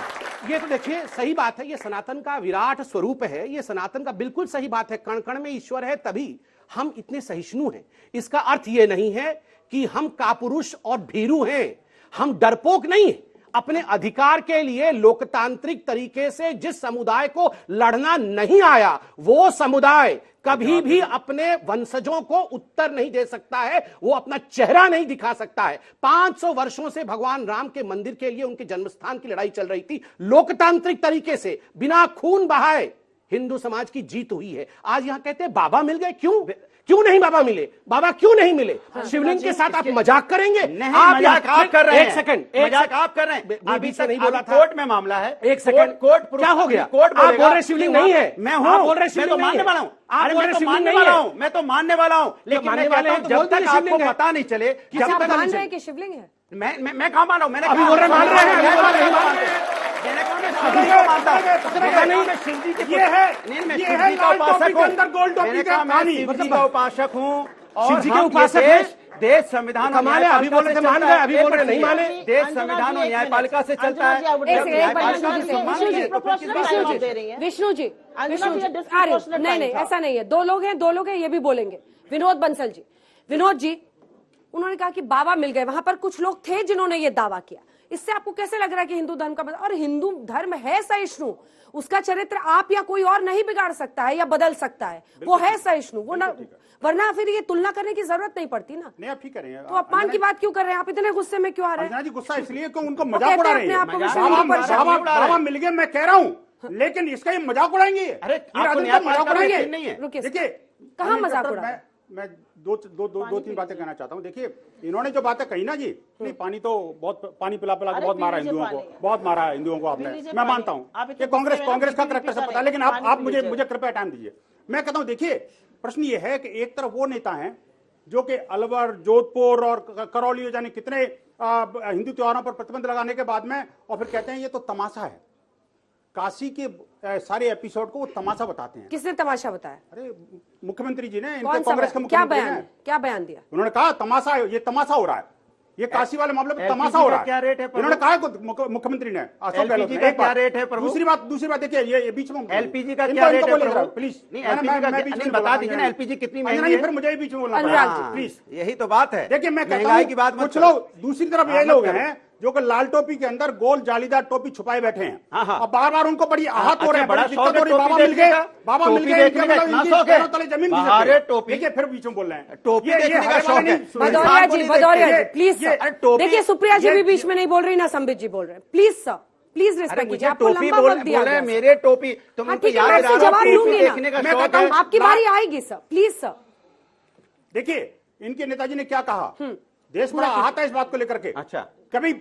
ये तो देखिए सही बात है, ये सनातन का विराट स्वरूप है, ये सनातन का बिल्कुल सही बात है। कण कण में ईश्वर है, तभी हम इतने सहिष्णु हैं। इसका अर्थ ये नहीं है कि हम कापुरुष और भीरू हैं, हम डरपोक नहीं है। अपने अधिकार के लिए लोकतांत्रिक तरीके से जिस समुदाय को लड़ना नहीं आया, वो समुदाय कभी भी अपने वंशजों को उत्तर नहीं दे सकता है, वो अपना चेहरा नहीं दिखा सकता है। 500 वर्षों से भगवान राम के मंदिर के लिए, उनके जन्मस्थान की लड़ाई चल रही थी। लोकतांत्रिक तरीके से बिना खून बहाए हिंदू समाज की जीत हुई है। आज यहां कहते हैं बाबा मिल गए। क्यों नहीं बाबा मिले? बाबा क्यों नहीं मिले? शिवलिंग के साथ आप मजाक करेंगे? नहीं, मजाक आप कर रहे हैं। एक सेकंड, मजाक आप कर रहे हैं। अभी से नहीं बोला था। कोर्ट में मामला है। एक सेकंड, कोर्ट क्या हो गया? कोर्ट आप बोल रहे शिवलिंग नहीं है। मैं हूं, आप बोल रहे मैं शिवलिंग तो नहीं मानने है। वाला हूं। आप बोल रहे शिवलिंग नहीं है। मैं तो मानने वाला हूं, लेकिन मानने मैं वाले कहता हैं हूं, तो जब बोलते तक हैं आपको शिवलिंग है। पता नहीं चले, अच्छा, जब आप तक मान रहे हैं कि शिवलिंग है? मैं कहां मान रहा हूं? मैंने अभी बोल रहे मान रहे हैं, अभी बोल रहे हैं मान रहे हैं। मैंने कहा मैं शिवजी को मानता हूं। नहीं, शिवजी के ये है, नहीं, मैं ये शिवजी है का लाल उपासक टोपी के हूं। अंदर गोल टोपी मैंने का कहा मैं कहानी। शिवजी का उपासक हूं और शिवजी के हम ये उपासक हैं? देश संविधान और कमाल है, अभी बोल रहे थे मान गए, अभी बोल रहे नहीं माने। देश संविधान और न्यायपालिका से चलता है। विष्णु जी, अरे नहीं, ऐसा नहीं है। दो लोग हैं, ये भी बोलेंगे। विनोद बंसल जी, विनोद जी, उन्होंने कहा कि बाबा मिल गए। वहां पर कुछ लोग थे जिन्होंने ये दावा किया। इससे आपको कैसे लग रहा है कि हिंदू धर्म का और हिंदू धर्म है सहिष्णु, उसका चरित्र आप या कोई और नहीं बिगाड़ सकता है या बदल सकता है। वो है सहिष्णु, वो ना, वरना फिर ये तुलना करने की जरूरत नहीं पड़ती ना। नहीं, आप ठीक कर रहे हैं। तो अपमान की बात क्यों कर रहे हैं आप? इतने गुस्से में क्यों आ रहे हैं? जी गुस्सा इसलिए कि उनको मजाक उड़ा रहे हैं। बाबा मिल गए, मैं कह रहा हूँ, लेकिन इसका ये मजाक उड़ाएंगे। अरे मजाक उड़ाएंगे नहीं है। देखिए कहाँ मजाक उड़ा? मैं दो तीन बातें कहना चाहता हूँ। देखिए, इन्होंने जो बातें कही ना जी, नहीं पानी तो बहुत पानी पिला के बहुत मारा हिंदुओं को, बहुत मारा हिंदुओं को आपने। मैं मानता हूँ कि कांग्रेस का करैक्टर सब पता है, लेकिन आप मुझे कृपया टाइम दीजिए। मैं कहता हूँ, देखिए प्रश्न ये है कि एक तरफ वो नेता हैं जो कि अलवर, जोधपुर और करौली जाने कितने हिंदू त्योहारों पर प्रतिबंध लगाने के बाद में, और फिर कहते हैं ये तो तमाशा है। काशी के सारे एपिसोड को वो तमाशा बताते हैं। किसने तमाशा बताया? अरे मुख्यमंत्री जी ने, इनके कांग्रेस के मुख्यमंत्री ने। क्या बयान दिया? उन्होंने कहा तमाशा, ये तमाशा हो रहा है, ये काशी वाले मामले में तमाशा हो रहा है। क्या रेट है? इन्होंने कहा मुख्यमंत्री ने, अशोक गहलोत ने। क्या रेट है? दूसरी बात देखिए, ये बीच में एलपीजी का क्या रेट है? प्लीज नहीं, बता दीजिए ना एलपीजी कितनी महंगी है। फिर मुझे बीच में बोलना प्लीज। यही तो बात है। देखिए, मैं कहता हूं, की बात कुछ लोग दूसरी तरफ ये लोग हैं जो कि लाल टोपी के अंदर गोल जालीदार टोपी छुपाए बैठे हैं, और बार बार उनको बड़ी आहत हो रहे हैं, बड़ी दिक्कत हो रही है। बाबा मिल गए, जमीन देखिए, फिर बीच में बोल रहे हैं टोपी देखने का शौक है। भदौरिया जी प्लीज सर, देखिए सुप्रिया जी भी बीच में नहीं बोल रही ना, संबित जी बोल रहे हैं। प्लीज सर, प्लीज रिस्पेक्ट कीजिए। आपको टोपी लंबा वक्त दिया बोल रहे हैं, मेरे टोपी तुम उनको याद दिला जवाब रहे हो, लूंगी देखने का शौक है। आपकी बारी आएगी सर, प्लीज सर। देखिए, इनके नेताजी ने क्या कहा, देश बड़ा आहत है इस बात को लेकर के। अच्छा, कभी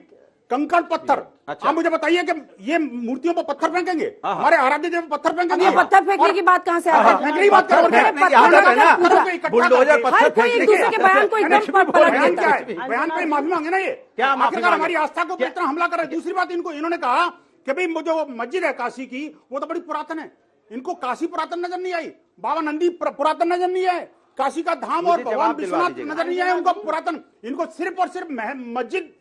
कंकड़ पत्थर, आप मुझे बताइए कि ये मूर्तियों पर पत्थर फेंकेंगे, हमारे आराध्य देव पत्थर फेंकेंगे? ये पत्थर फेंकने की बात कहाँ से आ रही है? बात कर रहे हैं, बुलडोजर पत्थर कोई एक दूसरे के बयान को एकदम बयान क्या है? बयान पे माफी मांगे ना। ये क्या आखिरकार हमारी आस्था को इतना हमला कर रहे हैं। दूसरी बात, इन्होंने कहा कि भाई जो मस्जिद है काशी की, वो तो बड़ी पुरातन है। इनको काशी पुरातन नजर नहीं आई, बाबा नंदी पुरातन नजर नहीं आए, काशी का धाम और भगवान विश्वनाथ नजर नहीं आए उनको पुरातन। इनको सिर्फ और सिर्फ मस्जिद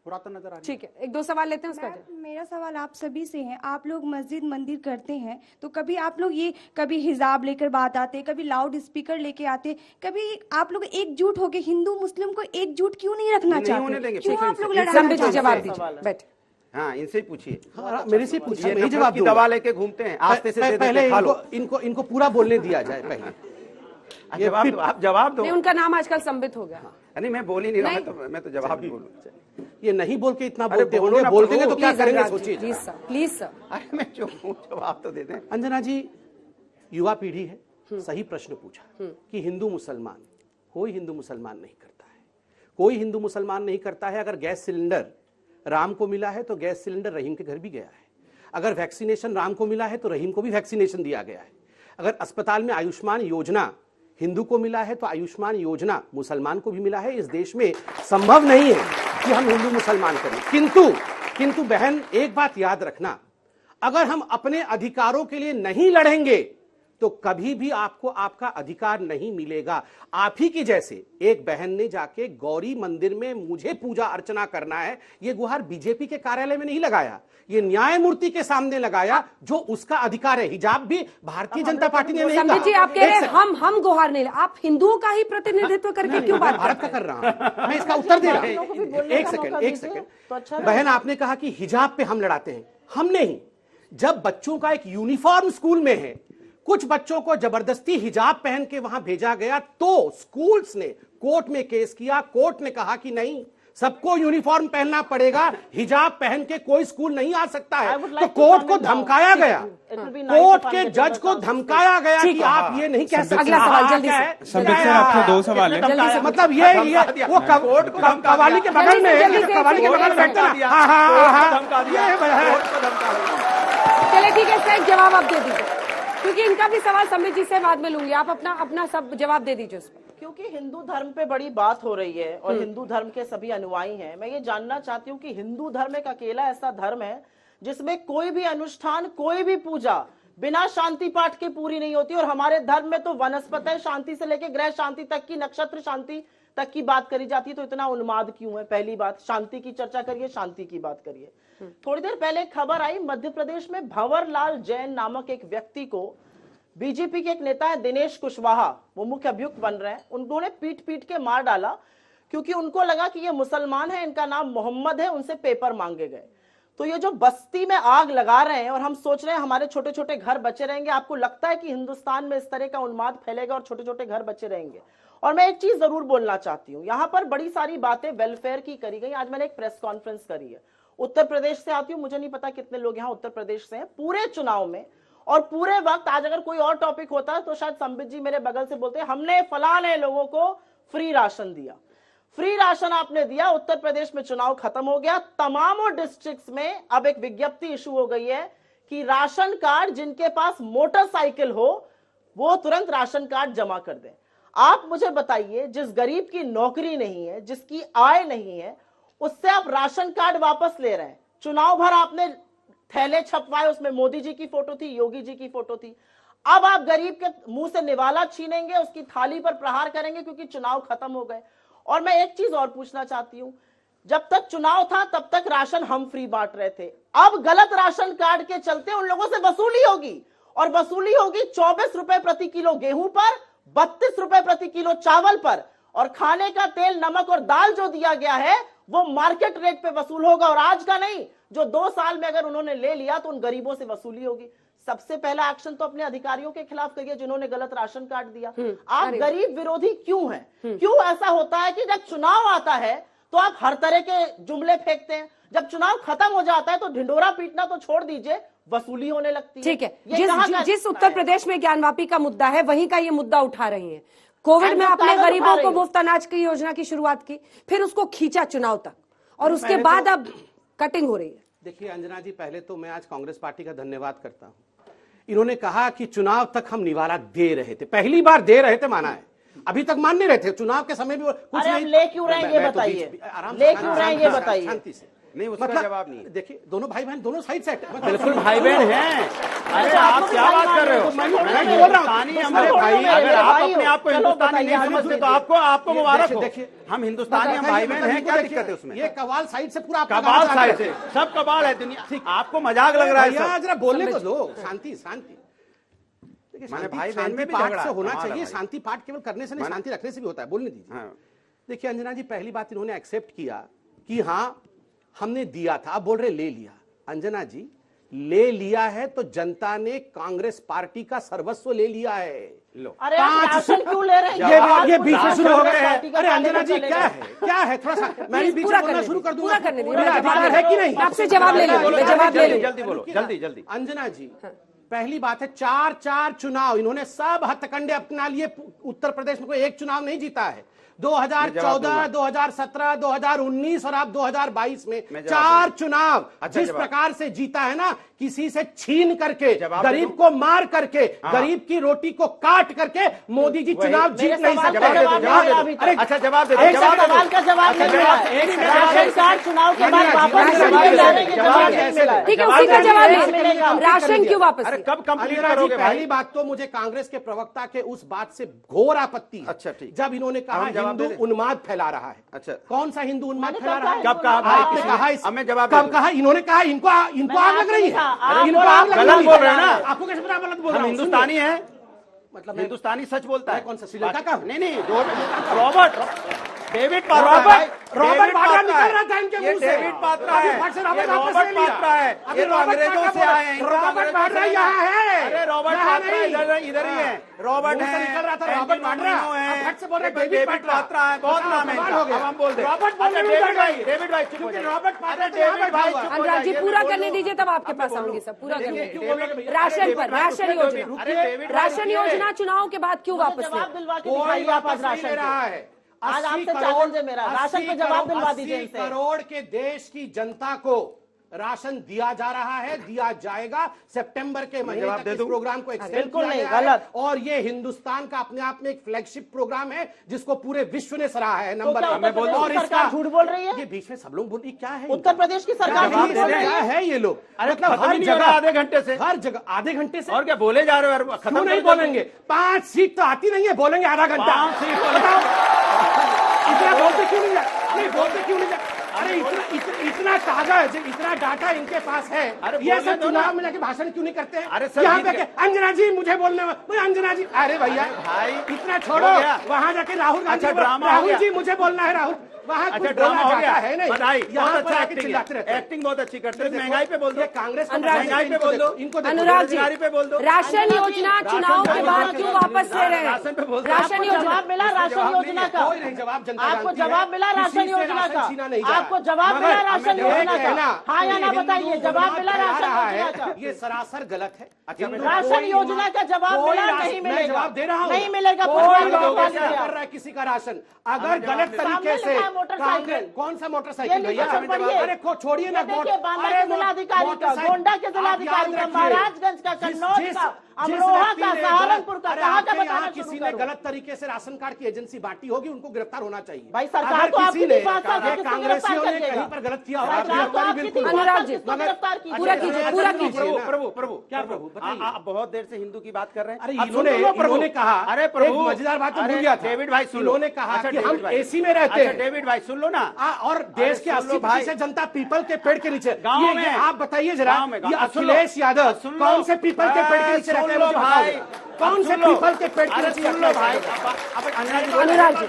पुरातन नजर आ रही है। ठीक है, एक दो सवाल लेते हैं उसका। मेरा सवाल आप सभी से है, आप लोग मस्जिद मंदिर करते हैं तो कभी आप लोग ये कभी हिजाब लेकर बात आते, कभी लाउड स्पीकर लेके आते, कभी आप लोग एकजुट होके हिंदू मुस्लिम को एकजुट क्यों नहीं रखना चाहते? क्यों आप लोग लड़ाई? जवाब दीजिए, बैठ। हाँ, इनसे ही पूछिए। मेरे से पूछिए, मैं जवाब दूंगा। दवा लेके घूमते हैं, आस्ते से पहले इनको पूरा बोलने दिया जाए। पहले आप जवाब दो। उनका नाम आजकल संबित हो गया। नहीं, मैं बोल ही नहीं रहा, मैं तो जवाब नहीं बोलूँ। ये नहीं बोल के इतना बोलते होंगे, बोल देंगे तो क्या करेंगे सोचिए। Please sir. अरे मैं चुप हूँ, जवाब तो दे दें। अंजना जी, युवा पीढ़ी है, सही प्रश्न पूछा कि हिंदू मुसलमान, कोई हिंदू मुसलमान नहीं करता है, कोई हिंदू मुसलमान नहीं करता है। अगर गैस सिलेंडर राम को मिला है तो गैस सिलेंडर रहीम के घर भी गया है। अगर वैक्सीनेशन राम को मिला है तो रहीम को भी वैक्सीनेशन दिया गया है। अगर अस्पताल में आयुष्मान योजना हिंदू को मिला है तो आयुष्मान योजना मुसलमान को भी मिला है। इस देश में संभव नहीं है कि हम हिंदू मुसलमान करें। किंतु बहन, एक बात याद रखना, अगर हम अपने अधिकारों के लिए नहीं लड़ेंगे तो कभी भी आपको आपका अधिकार नहीं मिलेगा। आप ही की जैसे एक बहन ने जाके गौरी मंदिर में मुझे पूजा अर्चना करना है, ये गुहार बीजेपी के कार्यालय में नहीं लगाया, ये न्यायमूर्ति के सामने लगाया, जो उसका अधिकार है। हिजाब भी भारतीय जनता पार्टी ने नहीं कहा। जी आप कह रहे हैं हम गुहार नहीं, आप हिंदुओं का ही प्रतिनिधित्व करके क्यों बात भारत का कर रहा हूं मैं, इसका उत्तर दे रहा हूं। एक सेकंड बहन, आपने कहा कि हिजाब पे हम लड़ाते हैं, हम नहीं। जब बच्चों का एक यूनिफॉर्म स्कूल में है, कुछ बच्चों को जबरदस्ती हिजाब पहन के वहां भेजा गया, तो स्कूल्स ने कोर्ट में केस किया। कोर्ट ने कहा कि नहीं, सबको यूनिफॉर्म पहनना पड़ेगा, हिजाब पहन के कोई स्कूल नहीं आ सकता है। तो कोर्ट को धमकाया गया, कोर्ट के जज को धमकाया गया कि आप ये नहीं कह सकते। अगला सवाल जल्दी से। संबित सर, आपके 2 सवाल है। मतलब ये वो कवाली के बगल में, कवाली के बगल में बैठता है। चले ठीक है, इसका एक जवाब आप दे दीजिए, क्योंकि इनका भी सवाल संबित जी से बाद में लूंगी। आप अपना सब जवाब दे दीजिए उस पर। क्योंकि हिंदू धर्म पे बड़ी बात हो रही है और हिंदू धर्म के सभी अनुयायी हैं, मैं ये जानना चाहती हूँ कि हिंदू धर्म एक अकेला ऐसा धर्म है जिसमें कोई भी अनुष्ठान, कोई भी पूजा बिना शांति पाठ के पूरी नहीं होती। और हमारे धर्म में तो वनस्पति शांति से लेकर ग्रह शांति तक की, नक्षत्र शांति तक की बात करी जाती है। तो इतना उन्माद क्यों है? पहली बात, शांति की चर्चा करिए, शांति की बात करिए। थोड़ी देर पहले खबर आई, मध्य प्रदेश में भंवर लाल जैन नामक एक व्यक्ति को बीजेपी के एक नेता है दिनेश कुशवाहा, वो मुख्य अभियुक्त बन रहे हैं, उन्होंने पीट पीट के मार डाला क्योंकि उनको लगा कि ये मुसलमान है, इनका नाम मोहम्मद है, उनसे पेपर मांगे गए। तो ये जो बस्ती में आग लगा रहे हैं और हम सोच रहे हैं हमारे छोटे छोटे घर बचे रहेंगे, आपको लगता है कि हिंदुस्तान में इस तरह का उन्माद फैलेगा और छोटे छोटे घर बचे रहेंगे? और मैं एक चीज जरूर बोलना चाहती हूँ, यहाँ पर बड़ी सारी बातें वेलफेयर की करी गई। आज मैंने एक प्रेस कॉन्फ्रेंस करी है, उत्तर प्रदेश से आती हूँ, मुझे नहीं पता कितने लोग यहाँ उत्तर प्रदेश से हैं। पूरे चुनाव में और पूरे वक्त, आज अगर कोई और टॉपिक होता है तो शायद संबित जी मेरे बगल से बोलते हैं हमने फलाने लोगों को फ्री राशन दिया। फ्री राशन आपने दिया, उत्तर प्रदेश में चुनाव खत्म हो गया, तमामों डिस्ट्रिक्ट्स में अब एक विज्ञप्ति इशू हो गई है कि राशन कार्ड जिनके पास मोटरसाइकिल हो वो तुरंत राशन कार्ड जमा कर दें। आप मुझे बताइए, जिस गरीब की नौकरी नहीं है, जिसकी आय नहीं है, उससे आप राशन कार्ड वापस ले रहे हैं। चुनाव भर आपने थैले छपवाए, उसमें मोदी जी की फोटो थी, योगी जी की फोटो थी। अब आप गरीब के मुंह से निवाला छीनेंगे, उसकी थाली पर प्रहार करेंगे क्योंकि चुनाव खत्म हो गए। और मैं एक चीज और पूछना चाहती हूं, जब तक चुनाव था तब तक राशन हम फ्री बांट रहे थे, अब गलत राशन कार्ड के चलते उन लोगों से वसूली होगी, और वसूली होगी 24 रुपए प्रति किलो गेहूं पर, 32 रुपए प्रति किलो चावल पर, और खाने का तेल, नमक और दाल जो दिया गया है वो मार्केट रेट पे वसूल होगा, और आज का नहीं, जो 2 साल में अगर उन्होंने ले लिया तो उन गरीबों से वसूली होगी। सबसे पहला एक्शन तो अपने अधिकारियों के खिलाफ करिए जिन्होंने गलत राशन कार्ड दिया। आप गरीब विरोधी क्यों हैं? क्यों ऐसा होता है कि जब चुनाव आता है तो आप हर तरह के जुमले फेंकते हैं, जब चुनाव खत्म हो जाता है तो ढिंडोरा पीटना तो छोड़ दीजिए, वसूली होने लगती है। ठीक है, जिस उत्तर प्रदेश में ज्ञानवापी का मुद्दा है वहीं का ये मुद्दा उठा रही है। कोविड में आपने गरीबों को मुफ्त अनाज की योजना की शुरुआत की, फिर उसको खींचा चुनाव तक, और उसके बाद अब कटिंग हो रही है। देखिए अंजना जी, पहले तो मैं आज कांग्रेस पार्टी का धन्यवाद करता हूं। इन्होंने कहा कि चुनाव तक हम निवाला दे रहे थे, पहली बार दे रहे थे, माना है, अभी तक मान नहीं रहे थे। चुनाव के समय भी कुछ नहीं। ले क्यों रहे हैं ये बताइए, ले क्यों रहे हैं ये बताइए। शांति से नहीं, उसका जवाब नहीं। देखिए दोनों भाई बहन दोनों साइड से, बिल्कुल भाई बहन हैं। अरे आप क्या बात कर रहे हो? मैं बोल रहा हूँ भाई, अगर आप अपने आप को हिंदुस्तानी नहीं समझते तो आपको मुबारक हो। देखिए हम हिंदुस्तानी, हम भाई बहन हैं, क्या दिक्कत है उसमें? ये कवाल साइड से पूरा कबाल साइड से, सब कबाल है दुनिया। आपको मजाक लग रहा है? जरा बोलने को दो, शांति शांति। मैंने भाई बहन में भी पाठ से होना चाहिए, शांति पाठ केवल करने से नहीं, शांति रखने से भी होता है। बोलने दीजिए। देखिए अंजना जी, पहली बात इन्होंने एक्सेप्ट किया कि हाँ हमने दिया था, आप बोल रहे ले लिया। अंजना जी, ले लिया है तो जनता ने कांग्रेस पार्टी का सर्वस्व ले लिया है। लो, अरे राशन क्यों ले रहे हैं? ये बीच में शुरू हो गए हैं। अरे अंजना जी क्या है थोड़ा सा मैं बीच में बोलना शुरू कर दूंगा, मेरा अधिकार है कि नहीं? आपसे जवाब ले लो, जवाब ले लो, जल्दी बोलो, जल्दी। अंजना जी, पहली बात है 4 चुनाव इन्होंने सब हथकंडे अपना लिए। उत्तर प्रदेश में कोई एक चुनाव नहीं जीता है। 2014, 2017, 2019 और आप 2022 में 4 चुनाव जिस प्रकार से जीता है ना, किसी से छीन करके, गरीब को मार करके, गरीब की रोटी को काट करके मोदी जी चुनाव जीत नहीं सकते। अच्छा जवाब दे, सवाल का जवाब नहीं मिला। राशन कार्ड चुनाव के बाद वापस ठीक है, उसी का जवाब नहीं मिलेगा। राशन क्यों वापस? कब कंप्लीट अंजना जी, करोगे भाई? पहली बात तो मुझे कांग्रेस के प्रवक्ता के उस बात से घोर आपत्ति है। अच्छा, ठीक। जब इन्होंने कहा हिंदू उन्माद फैला रहा है। अच्छा, कौन सा हिंदू उन्माद फैला रहा है? कब कहा? आपने कहा, हमें जवाब कब कहा? इन्होंने कहा इनको आग लग रही है। इनको आग लग गलत रही बोल रहे हैं ना? आपको कैसे पता गलत बोल रहा हम हूं? हिंदुस्तानी हैं, मतलब हिंदुस्तानी सच बोलता है। कौन सा श्रीलंका का? नहीं, Robert David Patra Robert Vadra निकल रहा था इनके मुंह से। डेविड पात्रा है, रॉबर्ट पात्रा है, ये तो अंग्रेजों से आए हैं। रॉबर्ट वाड्रा यहाँ है। अरे रॉबर्ट पात्रा इधर ही है। रॉबर्ट है, निकल रहा था रॉबर्ट वाड्रा है, से बोल रहे डेविड पात्रा है, बहुत नाम है इनका। अब हम बोल दे रॉबर्ट डेविड भाई चुप हो जाइए। रॉबर्ट पात्रा डेविड भाई चुप हो अनुराग जी जाइए। पूरा करने दीजिए, तब आपके पास आऊंगी सब पूरा करने। राशन पर राशन योजना, राशन योजना चुनाव के बाद क्यों वापस जवाब दिलवा के कोई दिखाइए आप आज वापस नहीं राशन ले रहा पे। है। आज आपसे चैलेंज है मेरा, राशन पे जवाब दिलवा दीजिए 80 इनसे। करोड़ के देश की जनता को राशन दिया जा रहा है, दिया जाएगा। सितंबर के महीने जवाब तक दे इस दूं? प्रोग्राम को एक्सटेंड बिल्कुल किया नहीं, गया है। गलत। और ये हिंदुस्तान का अपने आप में एक फ्लैगशिप प्रोग्राम है जिसको पूरे विश्व ने सराहा है। नंबर क्या उत्तर प्रदेश और की सरकार झूठ बोल रही है? ये बीच में सब लोग बोल रही क्या है? उत्तर प्रदेश की सरकार झूठ बोल रही क्या है? है ये लोग? अरे मतलब खत्म हर नहीं हो रहा जगह आधे घंटे से। हर जगह आधे घंटे से और क्या बोले जा रहे हो? क्यों नहीं बोलेंगे? 5 सीट तो आती नहीं है, बोलेंगे आधा घंटा। 5 सीट इतना बोलते क्यों नहीं बोलते क्यों नहीं? अरे इतना कागज, इतना डाटा इनके पास है। अरे ये बोलने सब दो चुनाव ना। में जाके भाषण क्यों नहीं करते हैं? अरे सर यहाँ जीत पे गए। अंजना जी मुझे बोलने में, अंजना जी, अरे भैया भाई इतना छोड़ो, हो गया। वहां जाके राहुल गांधी अच्छा, ड्रामा हो राहुल गया। जी मुझे बोलना है, राहुल वहां अच्छा, कुछ ड्रामा बोला हो जाता गया है नहीं। बधाई, यहाँ बहुत पर अच्छा आके चिल्लाते रहते हैं। एक्टिंग बहुत अच्छी करते हैं। महंगाई पे बोल दो, ये कांग्रेस को महंगाई पे बोल दो, इनको देखो। अनुराग जी बेरोजगारी पे बोल दो। राशन योजना चुनाव के बाद क्यों वापस ले रहे हैं? राशन पे बोल दो। राशन आपको योजना जवाब मिला राशन योजना का? कोई नहीं जवाब जनता आपको जानती है। जवाब मिला किसी राशन से योजना राशन का? छीना नहीं जा रहा। आपको जवाब मगर मिला राशन हमें ये योजना कहना का? हाँ या ना कि बताइए, हिंदू जवाब मिला फैला राशन रहा योजना है, का? ये सरासर गलत है। राशन योजना का जवाब मिला नहीं मैं मिलेगा? जवाब दे रहा हूँ, नहीं मिलेगा। कोई प्रधान वापस मंत्री नहीं आप। कर रहा है किसी का राशन। अगर गलत सामने तरीके से लिखा है मोटरसाइकिल। कौन सा ये मोटरसाइकिल लिखा भैया? है, पढ़िए। अरे को छोड़िए ना। देखिए, बांदा के जिलाधिकारी का, गोंडा के जिलाधिकारी का, महाराजगंज का, कन्नौज का, अमरोहा का, सहारनपुर का, कहाँ का बताना शुरू किसी ने करूं? गलत तरीके से राशन कार्ड की एजेंसी बांटी होगी, उनको गिरफ्तार होना चाहिए। भाई सरकार अगर तो किसी आपकी ने भी पास साथ है, किसको कांग्रेसियों ने गिरफ्तार कहीं पर गलत किया होगा, सरकार तो आपकी बिल्कुल। थी, अनुराग जी, किसको गिरफ्तार कीजिए? पूरा कीजिए, पूरा कीजिए। प्रभु क्या प्रभु बताइए। आप बहुत देर से हिंदू की बात कर रहे हैं। अरे अब इन्होंने सुन लो प्रभु। इन्होंने कहा, अरे प्रभु एक मजेदार बात तो अरे भूल गया था। डेविड भाई सुन लो। इन्होंने कहा अच्छा, कि डेविड हम भाई। एसी में रहते अच्छा, हैं। डेविड भाई सुन लो ना। और देश के सुन लो 80% जनता पीपल के पेड़ के नीचे। गाँव ये में। आप बताइए जरा, गाँव में, ये सुन लो। अखिलेश यादव सुन लो। कौन से पीपल के पेड़ के नीचे रहते हैं? मुझे भाई बताओ। कौन से पीपल के पेड़ के नीचे? सुन लो भाई। अनुराग जी,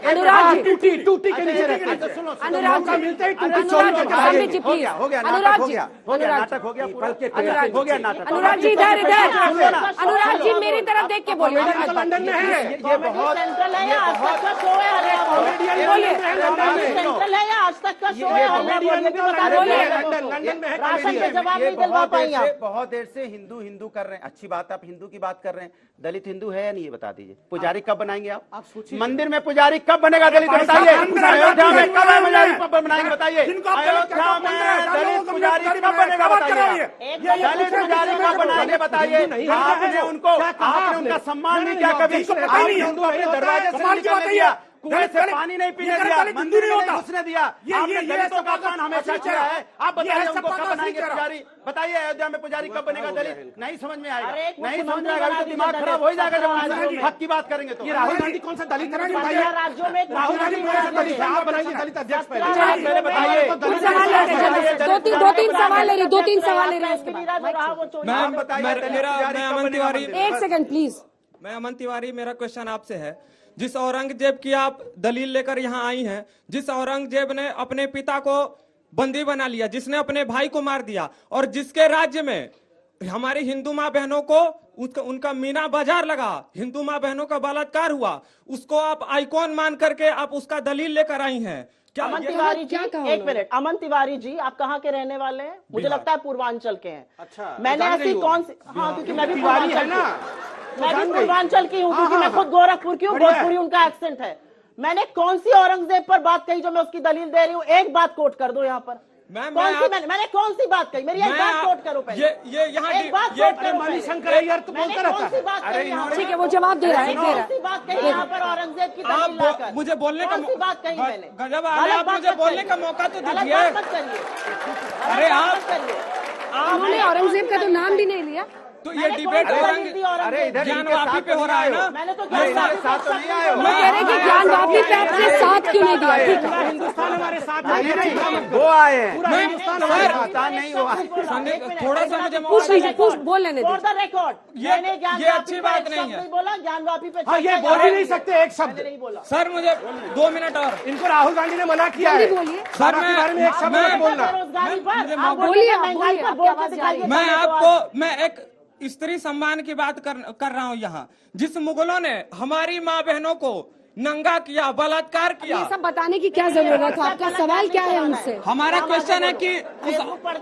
अनुराग जी, टूटी के नीचे रहते हैं। अनुराग मौका जी, मिलते ही टूटी अनुराग चोरी जी, करके पंडित जी हो प्लीज। गया, हो गया, अनुराग नाटक हो जी, गया, हो गया, अनुराग नाटक हो गया पूरा। अनुराग हो गया नाटक। अनुराग जी इधर इधर सुन लो ना। अनुराग जी मेरी तरफ देख के बोलिए। लंदन में है। ये बहुत सेंट्रल है या आज तक का शो है? कॉमेडियन बोलिए। लंदन में। सेंट्रल है या आज तक का शो है? कॉमेडियन भी बता लंदन दीजिए। लंदन में है। Ration comedian. के जवाब नहीं दिलवा पाई आप। बहुत देर से हिंदू हिंदू कर रहे हैं। अच्छी बात, आप हिंदू की बात कर रहे हैं। दलित हिंदू है या नहीं, ये बता दीजिए। पुजारी कब बनाएंगे आप? सोचिए। मंदिर में पुजारी कब बनेगा दलित, बताइए। अयोध्या में कब पुजारी कब बनाएंगे, बताइए। अयोध्या में दलित पुजारी कब बनेगा, बताइए। दलित पुजारी कब बनाएंगे, बताइए। आपने उनका सम्मान नहीं किया कभी। आपने उनको अपने दरवाजे से निकलने दिया, कुएं से पानी नहीं पीने दिया, मंदिर में नहीं घुसने दिया। आपने दलितों का अपमान हमेशा किया है। आप बताइए उनको कब बनाएंगे पुजारी, बताइए। अयोध्या में पुजारी कब बनेगा दलित, नहीं समझ में आएगा, नहीं समझ में आएगा। अभी तो दिमाग खराब हो ही जाएगा जब हम हक की बात करेंगे तो। ये राहुल गांधी कौन सा दलित है? बताइए। राज्यों में राहुल गांधी कौन सा दलित है? आप बनाइए दलित अध्यक्ष पहले बताइए। दो तीन सवाल ले रही, दो तीन सवाल ले रही। एक सेकंड प्लीज। मैं अमन तिवारी, मेरा क्वेश्चन आपसे है। जिस औरंगजेब की आप दलील लेकर यहाँ आई हैं, जिस औरंगजेब ने अपने पिता को बंदी बना लिया, जिसने अपने भाई को मार दिया, और जिसके राज्य में हमारी हिंदू माँ बहनों को उनका मीना बाजार लगा, हिंदू माँ बहनों का बलात्कार हुआ, उसको आप आइकॉन मान करके आप उसका दलील लेकर आई हैं। अमन तिवारी जी, एक मिनट। अमन तिवारी जी, आप कहाँ के रहने वाले हैं? मुझे लगता है पूर्वांचल के हैं। अच्छा, मैंने ऐसी कौन सी, हाँ क्योंकि मैं भी तिवारी है ना, पूर्वांचल की हूँ, क्योंकि मैं खुद गोरखपुर की हूँ, भोजपुरी उनका एक्सेंट है। मैंने कौन सी औरंगजेब पर बात कही जो मैं उसकी दलील दे रही हूँ? एक बात कोट कर दो यहाँ पर। मैंने कौन सी बात कही? मेरी एक बात कोट करो पहले। ये यहाँ एक बात कोट करो। मणिशंकर अय्यर तो बोलता रहता कौन सी बात कही यहाँ पर? ठीक है, वो जवाब दे रहा है। कौन सी बात कही यहाँ पर औरंगजेब की दलील लाकर? मुझे बोलने का कौन सी बात कही मैंने? गजब, आप मुझे बोलने का मौका तो दीजिए। मत करिए। अरे उन्होंने औरंगजेब का तो नाम भी नहीं लिया। तो ये डिबेट ज्ञानवापी पे हो रहा है ना। मैंने तो साथ तो नहीं आए हो। मैं कह रही कि ज्ञानवापी पे आपने साथ क्यों नहीं दिया? ठीक है, हिंदुस्तान हमारे साथ वो आए हैं, पूरा हिंदुस्तान हमारे साथ नहीं हुआ। थोड़ा सा मुझे पूछ लीजिए, बोल लेने दीजिए। रिकॉर्ड ये अच्छी बात नहीं है। बोला ज्ञानवापी पे। हाँ, ये बोल ही नहीं सकते एक शब्द। नहीं बोला सर, मुझे 2 मिनट और। इनको राहुल गांधी ने मना किया है। बोलिए सर, के बारे में एक शब्द मत बोलना। मैं एक स्त्री सम्मान की बात कर रहा हूँ यहाँ। जिस मुगलों ने हमारी माँ बहनों को नंगा किया, बलात्कार किया, ये सब बताने की क्या जरूरत है? आपका सवाल क्या है उनसे? हमारा क्वेश्चन है कि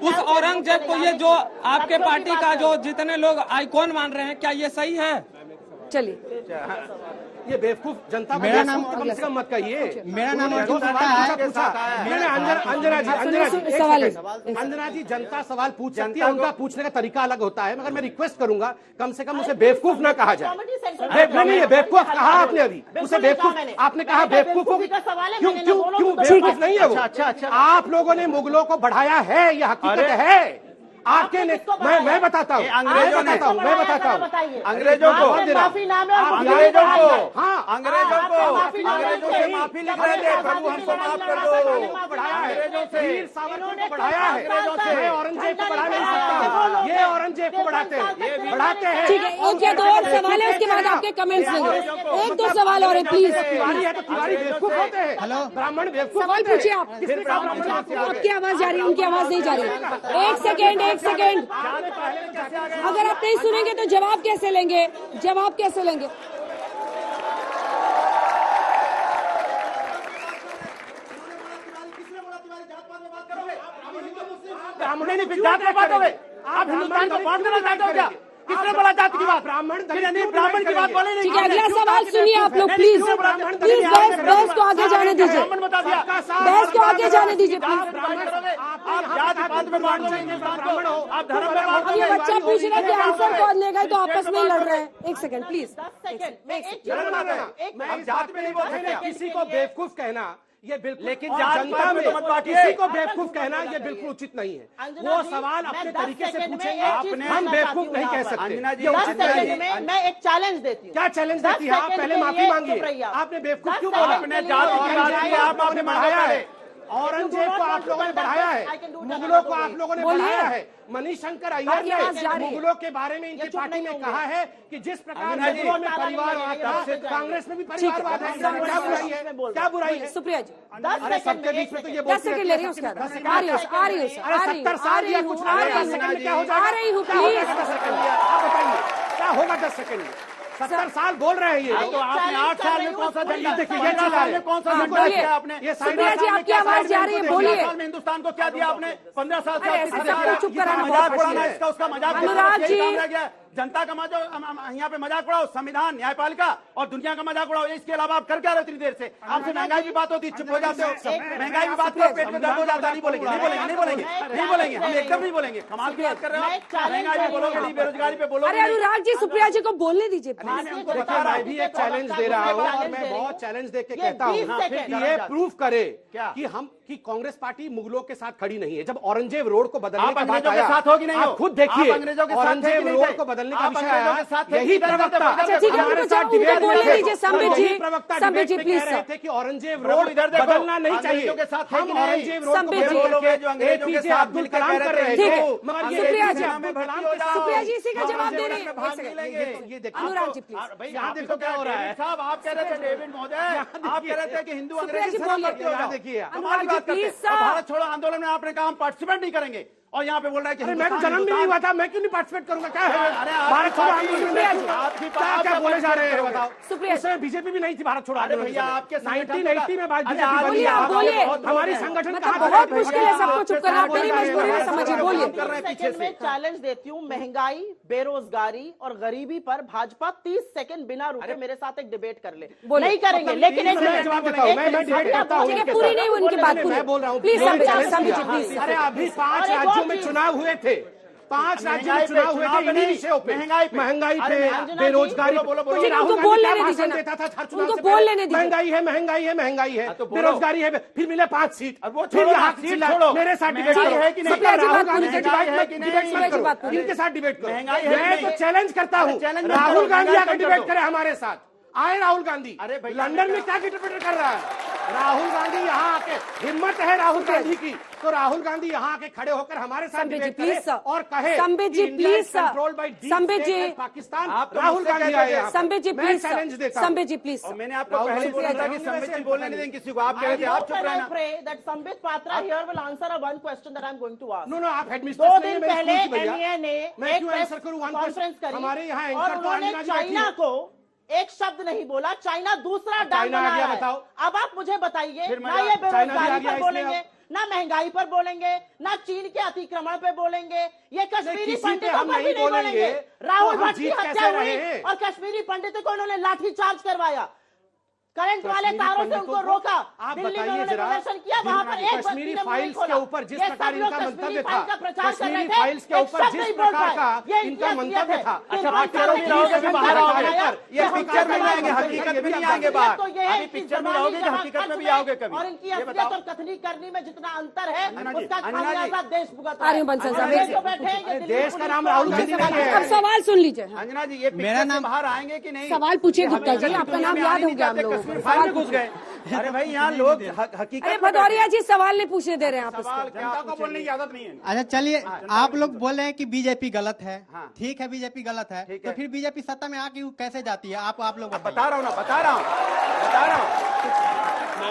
उस औरंगजेब को ये जो आपके पार्टी का जो जितने लोग आइकॉन मान रहे हैं, क्या ये सही है? चलिए, ये बेवकूफ जनता मेरा नाम कम से कम मत कहिए। मेरा नाम अंजना जी, जनता सवाल पूछ सकती है, उनका पूछने का तरीका अलग होता है, मगर मैं रिक्वेस्ट करूंगा कम से कम उसे बेवकूफ ना कहा जाए। नहीं, ये बेवकूफ कहा आपने अभी, उसे बेवकूफ आपने कहा। बेवकूफ क्यों बेवकूफ नहीं है वो? अच्छा, आप लोगों ने मुगलों को बढ़ाया है, यह हकीकत है। आपके ने मैं बताता हूँ, अंग्रेजों ने, मैं बताता हूँ अंग्रेजों को, माफी नाम है, अंग्रेजों को, हाँ, अंग्रेजों से माफी लिख रहे थे, प्रभु हमको माफ कर दो। बढ़ाया है, अंग्रेजों से वीर सावरकर को बढ़ाया है। मैं औरंगजेब को बढ़ा नहीं सकता, ये औरंगजेब को बढ़ाते हैं। ठीक है, एक या दो और सवाल है, उसके बाद आपके कमेंट्स लेंगे। एक दो सवाल और है, प्लीज। तिवारी है तो तिवारी बेवकूफ होते हैं। हेलो, ब्राह्मण बेवकूफ सवाल पूछिए आप। आपकी आवाज जा रही है, उनकी आवाज नहीं जा रही। एक सेकेंड, अगर आप नहीं सुनेंगे तो जवाब कैसे लेंगे? ब्राह्मण ने जात में बात हो गई। आप हिंदुस्तान को बांट देना चाहते हो क्या? किसने बोला जात की बात? ब्राह्मण की बात बोले नहीं। ठीक है, अगला सवाल सुनिए आप लोग, प्लीज बहस को आगे जाने दीजिए। बहस को आगे जाने दीजिए प्लीज। आप जात पात में बांट देंगे, ब्राह्मण हो, आप धर्म में बांट अब ये बच्चा पूछ रहा है कि आंसर कौन लेगा, तो आपस में लड़ रहे हैं। एक सेकंड प्लीज। मैं जात में नहीं बोल सकता। किसी को बेवकूफ कहना ये बिल्कुल, लेकिन जनता में किसी को बेवकूफ कहना ये बिल्कुल उचित नहीं है। वो सवाल अपने तरीके से पूछेंगे, हम बेवकूफ नहीं कह सकते। मैं एक चैलेंज देती हूँ। क्या चैलेंज देती है? आप पहले माफी मांगिए। आपने बेवकूफ क्यों बोला? आपने बढ़ाया है, औरंगजेब को आप लोगों ने बढ़ाया है, मुगलों को आप लोगों ने बढ़ाया है। मणिशंकर अय्यर ने मुगलों के बारे में इनकी पार्टी में कहा है कि जिस प्रकार मुगलों में परिवारवाद था, कांग्रेस में भी परिवारवाद है। क्या बुराई है? सुप्रिया जी, अरे सबके बीच में तो ये 10 सेकंड ले रही हूँ। 70 साल या कुछ 10 सेकंड में क्या हो जाएगा? आ रही हूँ, प्लीज। आप बताइए क्या होगा 10 सेकंड में? 70 साल बोल रहे हैं ये। तो आपने 8 साल में कौन सा झंडा, देखिए ये चला है, कौन सा बोलिए। आपने? सुप्रिया जी, आपकी आवाज जा रही है, बोलिए। 15 साल में हिंदुस्तान को क्या दिया आपने? 15 साल से चुप कराना, मजाक उड़ाना, इसका उसका मजाक अनुराग जी, रह गया। जनता का यहाँ पे मजाक उड़ाओ, संविधान, न्यायपालिका और दुनिया का मजाक उड़ाओ। इसके अलावा आप कर क्या रहे हो इतनी देर से? आपसे महंगाई की बात होती, चुप हो जाते हो। महंगाई की बात करो, पेट में दर्द हो जाता, नहीं बोलेंगे, हम एकदम नहीं बोलेंगे। कमाल की बात कर रहे हो। महंगाई पे बोलोगे नहीं, बेरोजगारी पे बोलोगे। अरे अनुराग जी, सुप्रिया जी को बोलने दीजिए। मैं भी एक चैलेंज दे रहा हूँ और मैं बहुत चैलेंज दे के कहता हूँ कि ये प्रूफ करे कि कांग्रेस पार्टी मुगलों के साथ खड़ी नहीं है। जब औरंगजेब रोड को बदलने का बात आया, साथ होगी नहीं, आप खुद देखिए, औरंगजेब रोड को बदलने का विषय आया, यही प्रवक्ता हमारे साथ डिबेट में थे, संबित जी प्लीज कह रहे थे कि औरंगजेब रोड बदलना नहीं चाहिए। हम औरंगजेब रोड को एपीजे अब्दुल कलाम कर रहे थे, मगर सुप्रिया जी इसी का जवाब दे रहे हैं। ये देखिए अनुराग जी प्लीज, यहाँ देखो क्या हो रहा है साहब। आप कह रहे थे डेविड महोदय, आप कह रहे थे कि हिंदू अंग्रेजी देखिए भारत छोड़ो आंदोलन में आपने कहा हम पार्टिसिपेट नहीं करेंगे, और यहाँ पे बोल रहा है कि मैं तो जन्म भी नहीं हुआ था, मैं क्यों नहीं पार्टिसिपेट करूंगा? क्या है भारत छोड़ो आंदोलन में क्या बोले जा रहे हैं बताओ? उसमें बीजेपी भी नहीं थी भारत छोड़ो आंदोलन। भैया आपके 1980 में बीजेपी हमारी संगठन बहुत मुश्किल है सबको चुप करना, मेरी मजबूरी में समझिए। बोलिए। मैं चैलेंज देती हूँ, महंगाई, बेरोजगारी और गरीबी पर भाजपा 30 सेकंड बिना रुके मेरे साथ एक डिबेट कर ले। नहीं करेंगे, लेकिन एक जवाब देता हूँ। मैं डिबेट करता हूँ, पूरी नहीं उनकी बात, मैं बोल रहा हूँ प्लीज। अरे अभी 5 राज्यों में चुनाव हुए थे, 5 राज्यों में चुनाव हुए थे इन्हीं विषयों पे, महंगाई पे, बेरोजगारी। उनको बोल लेने दीजिए ना, उनको बोल लेने दीजिए। महंगाई है, महंगाई है, महंगाई है, बेरोजगारी है, फिर मिले 5 सीट, फिर यहाँ मेरे साथ डिबेट करो, राहुल गांधी के डिबेट इनके साथ डिबेट करो। मैं तो चैलेंज करता हूँ, राहुल गांधी आकर डिबेट करे हमारे साथ। आए राहुल गांधी, लंदन में क्या डिबेट कर रहा है राहुल गांधी? यहाँ आके हिम्मत है राहुल गांधी की, तो राहुल गांधी यहाँ आके खड़े होकर हमारे साथ डिबेट करे और कहे संबित जी प्लीज, संबित जी पाकिस्तान, राहुल गांधी आए। संबित जी प्लीज, चैलेंज देता, संबित जी प्लीज। मैंने आपको पहले बोला था कि संबित जी बोलने नहीं देंगे किसी को, आप कह रहे थे आप चुप रहना। that Sambit Patra here will answer a one question that I'm going to ask. No आप हेडमिस्ट्रेस 2 दिन पहले एनईए ने एक कॉन्फ्रेंस करी और उन्होंने चाइना को एक शब्द नहीं बोला, चाइना दूसरा डाल बनाया है। अब आप मुझे बताइए, ना ये बेरोजगारी पर बोलेंगे, ना महंगाई पर बोलेंगे, ना चीन के अतिक्रमण पे बोलेंगे, ये कश्मीरी पंडितों पर भी नहीं बोलेंगे। राहुल भट्ट की हत्या हुई और कश्मीरी पंडितों को उन्होंने लाठीचार्ज करवाया, करंट वाले तारों से उनको रोका, दिल्ली में उन्होंने प्रदर्शन किया, वहां पर एक कश्मीरी फाइल्स के ऊपर जिस प्रकार इनका मंतव्य था, कश्मीरी फाइल्स के ऊपर जिस प्रकार का इनका मंतव्य था, ये पिक्चर में आएंगे, हकीकत में नहीं आएंगे बाहर। तो ये है पिक्चर में रहोगे तो हकीकत में भी आओगे कभी। और इनकी असलियत और कथनी करनी में जितना अंतर है उसका खामियाजा देश भुगत रहा है। बैठे देश का नाम राहुल गांधी नहीं है। अब सवाल सुन लीजिए। अंजना जी, ये मेरा नाम बाहर आएंगे कि नहीं? सवाल पूछिए गुप्ता जी, आपका नाम याद हो गया हम लोग फाइल में घुस गए। अरे भाई यहाँ लोग हकीकत। अरे भदौरिया जी सवाल नहीं पूछने दे रहे हैं आप इसको। जनता को बोलने की आदत नहीं है। अच्छा चलिए, आप लोग बोल रहे हैं कि बीजेपी गलत है, ठीक है बीजेपी गलत है, तो फिर बीजेपी सत्ता में आके कैसे जाती है? आप लोग बता रहा हूँ ना, बता रहा हूँ।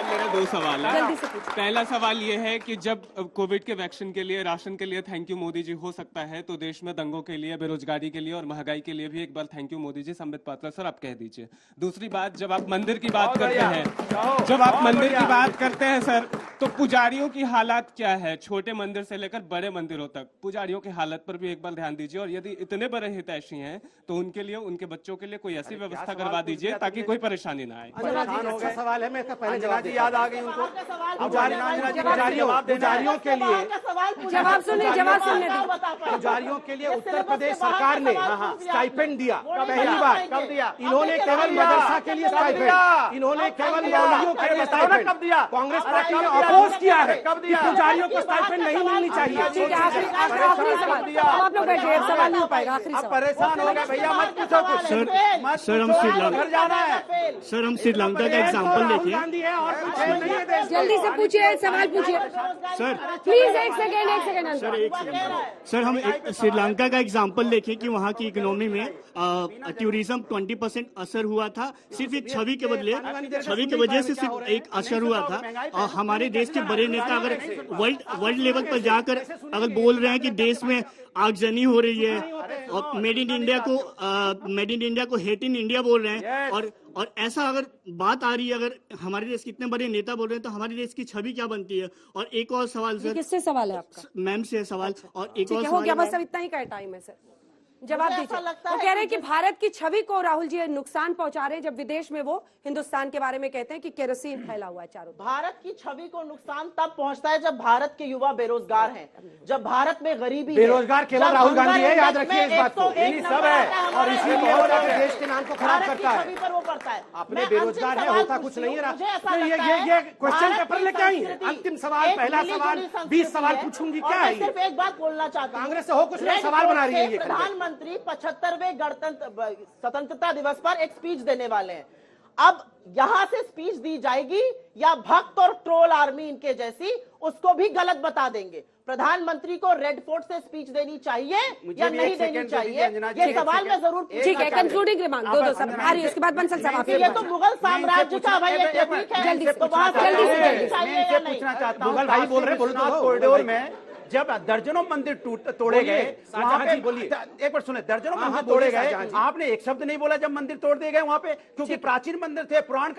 मेरा 2 सवाल है। पहला सवाल ये है कि जब कोविड के वैक्सीन के लिए, राशन के लिए थैंक यू मोदी जी हो सकता है, तो देश में दंगों के लिए, बेरोजगारी के लिए और महंगाई के लिए भी एक बार thank you Modi ji. Sambit Patra sir आप कह दीजिए। दूसरी बात, जब आप मंदिर की बात करते हैं, सर, तो पुजारियों की हालात क्या है? छोटे मंदिर से लेकर बड़े मंदिरों तक पुजारियों की हालत पर भी एक बार ध्यान दीजिए, और यदि इतने बड़े हितैषी हैं तो उनके लिए, उनके बच्चों के लिए कोई ऐसी व्यवस्था करवा दीजिए ताकि कोई परेशानी ना आए। अच्छा सवाल है, मैं इसका पहले याद आ गई उनको। पुजारियों के लिए जवाब सुनिए, जवाब सुनने पुजारियों के लिए उत्तर प्रदेश सरकार ने स्टाइपेंड दिया पहली बार। कब दिया? इन्होंने केवल मदरसा के लिए स्टाइपेंड, इन्होंने केवल मौलवियों के लिए स्टाइपेंड कब दिया? कांग्रेस पार्टी ने अपोज किया है कि पुजारियों को स्टाइपेंड नहीं मिलनी चाहिए। ठीक है, आखिरी सवाल। आप लोग बैठिए, सवाल नहीं हो पाएगा। आखिरी सवाल। परेशान हो गए भैया, मत पूछो कुछ। सर हम श्रीलंका का एग्जाम्पल देखिए। जल्दी से पूछिए, सवाल पूछिए सर। प्लीज एक सेकेंड। सर हम श्रीलंका का एग्जाम्पल देखें कि वहाँ की इकोनॉमी में टूरिज्म 20% असर हुआ था, सिर्फ एक छवि के वजह से सिर्फ एक असर हुआ था। और हमारे देश के बड़े नेता अगर वर्ल्ड लेवल पर जाकर अगर बोल रहे हैं कि देश में आगजनी हो रही है और मेड इन इंडिया को हेट इन इंडिया बोल रहे हैं, और ऐसा अगर बात आ रही है, अगर हमारे देश के इतने बड़े नेता बोल रहे हैं तो हमारे देश की छवि क्या बनती है? और एक और सवाल सर। किससे सवाल है आपका? मैम से सवाल। और एक और हो गया, बस अब इतना ही का टाइम है सर, जवाब दीजिए। वो कह रहे हैं कि भारत की छवि को राहुल जी नुकसान पहुंचा रहे हैं, जब विदेश में वो हिंदुस्तान के बारे में कहते हैं कि केरोसिन फैला हुआ है चारों तरफ। भारत की छवि को नुकसान तब पहुंचता है जब भारत के युवा बेरोजगार हैं, जब भारत में गरीबी बेरोजगार केवल राहुल गांधी है, याद रखिए इस बात को। सब है और इसीलिए वो देश के नाम को खराब करता है। छवि पर वो पड़ता है। अपने बेरोजगार है, होता कुछ नहीं है। ये क्वेश्चन पेपर लेके आई है। अंतिम सवाल, पहला सवाल 20 सवाल पूछूंगी, क्या है? सिर्फ एक बात बोलना चाहता हूँ, कांग्रेस से हो कुछ नहीं, सवाल बना रही है ये। प्रधानमंत्री 75वें स्वतंत्रता दिवस पर एक स्पीच देने वाले हैं। अब यहां से स्पीच दी जाएगी या भक्त और ट्रोल आर्मी इनके जैसी, उसको भी गलत बता देंगे। प्रधानमंत्री को रेड फोर्ट से स्पीच देनी चाहिए या नहीं देनी चाहिए, ये सवाल मैं जरूर। ठीक है, कंक्लूडिंग रिमार्क दो सब आ रही है, उसके बाद बंसल साहब। ये तो मुगल साम्राज्य का भाई एक टेक्निक है, जल्दी तो वहां जल्दी चाहिए या नहीं? पूछना चाहता हूँ, मुगल भाई बोल रहे कॉरिडोर में जब दर्जनों मंदिर तोड़े गए, वहां पे बोलिए एक बार सुने, दर्जनों मंदिर तोड़े गए, आपने एक शब्द नहीं बोला जब मंदिर तोड़ दिए गए वहां पे, क्योंकि प्राचीन मंदिर थे, पुराण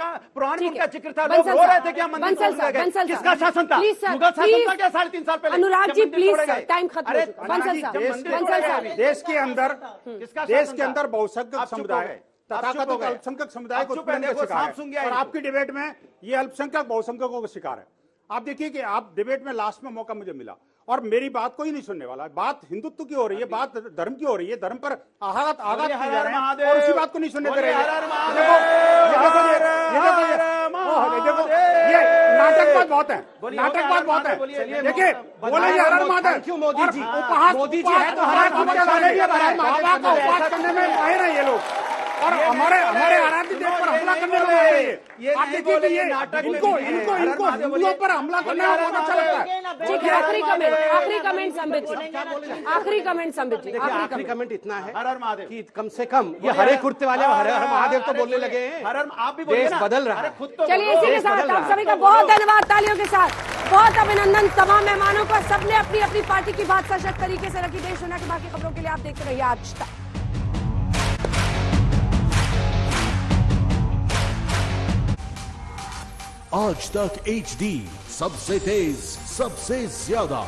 में उनका जिक्र था, लोग रो रहे थे कि मंदिर तोड़ गए। किसका शासन था? मुगल शासन था क्या 3.5 साल पहले? अनुराग जी प्लीज, टाइम खत्म। देश के अंदर बहुसंख्यक समुदाय, तथाकथित अल्पसंख्यक समुदाय को और आपकी डिबेट में ये अल्पसंख्यक बहुसंख्यकों का शिकार है। आप देखिए कि आप डिबेट में लास्ट में मौका मुझे मिला और मेरी बात कोई नहीं सुनने वाला। बात हिंदुत्व की हो रही है, बात धर्म की हो रही है, धर्म पर आघात किए जा रहे हैं और उसी बात को नहीं सुनने दे रहे हैं। देखो ये नाटकबाज बहुत है, नाटकबाज बहुत है। देखिए बोलेंगे हर हर महादेव, मोदी जी, मोदी जी है तो हर बाबा का उपवास करने में माहिर है ये लोग, और हमारे आराध्य देव पर हमला करने में माहिर है ये। आप देखिए कि ये इनको हिंदुओं पर हमला करने में बहुत अच्छा लगता है। ठीक है, आखिरी कमेंट संबित जी, आखिरी कमेंट इतना है कि कम से कम ये हरे कुर्ते वाले हर हर महादेव तो बोलने लगे हैं, आप भी देश बदल रहा है। चलिए इसी के साथ आप सभी का बहुत धन्यवाद, तालियों के साथ बहुत अभिनंदन तमाम मेहमानों का। सबने अपनी अपनी पार्टी की बात सशक्त तरीके से रखी। देश दुनिया की बाकी खबरों के लिए आप देखते रहिए आज तक। आज तक HD, सबसे तेज सबसे ज्यादा।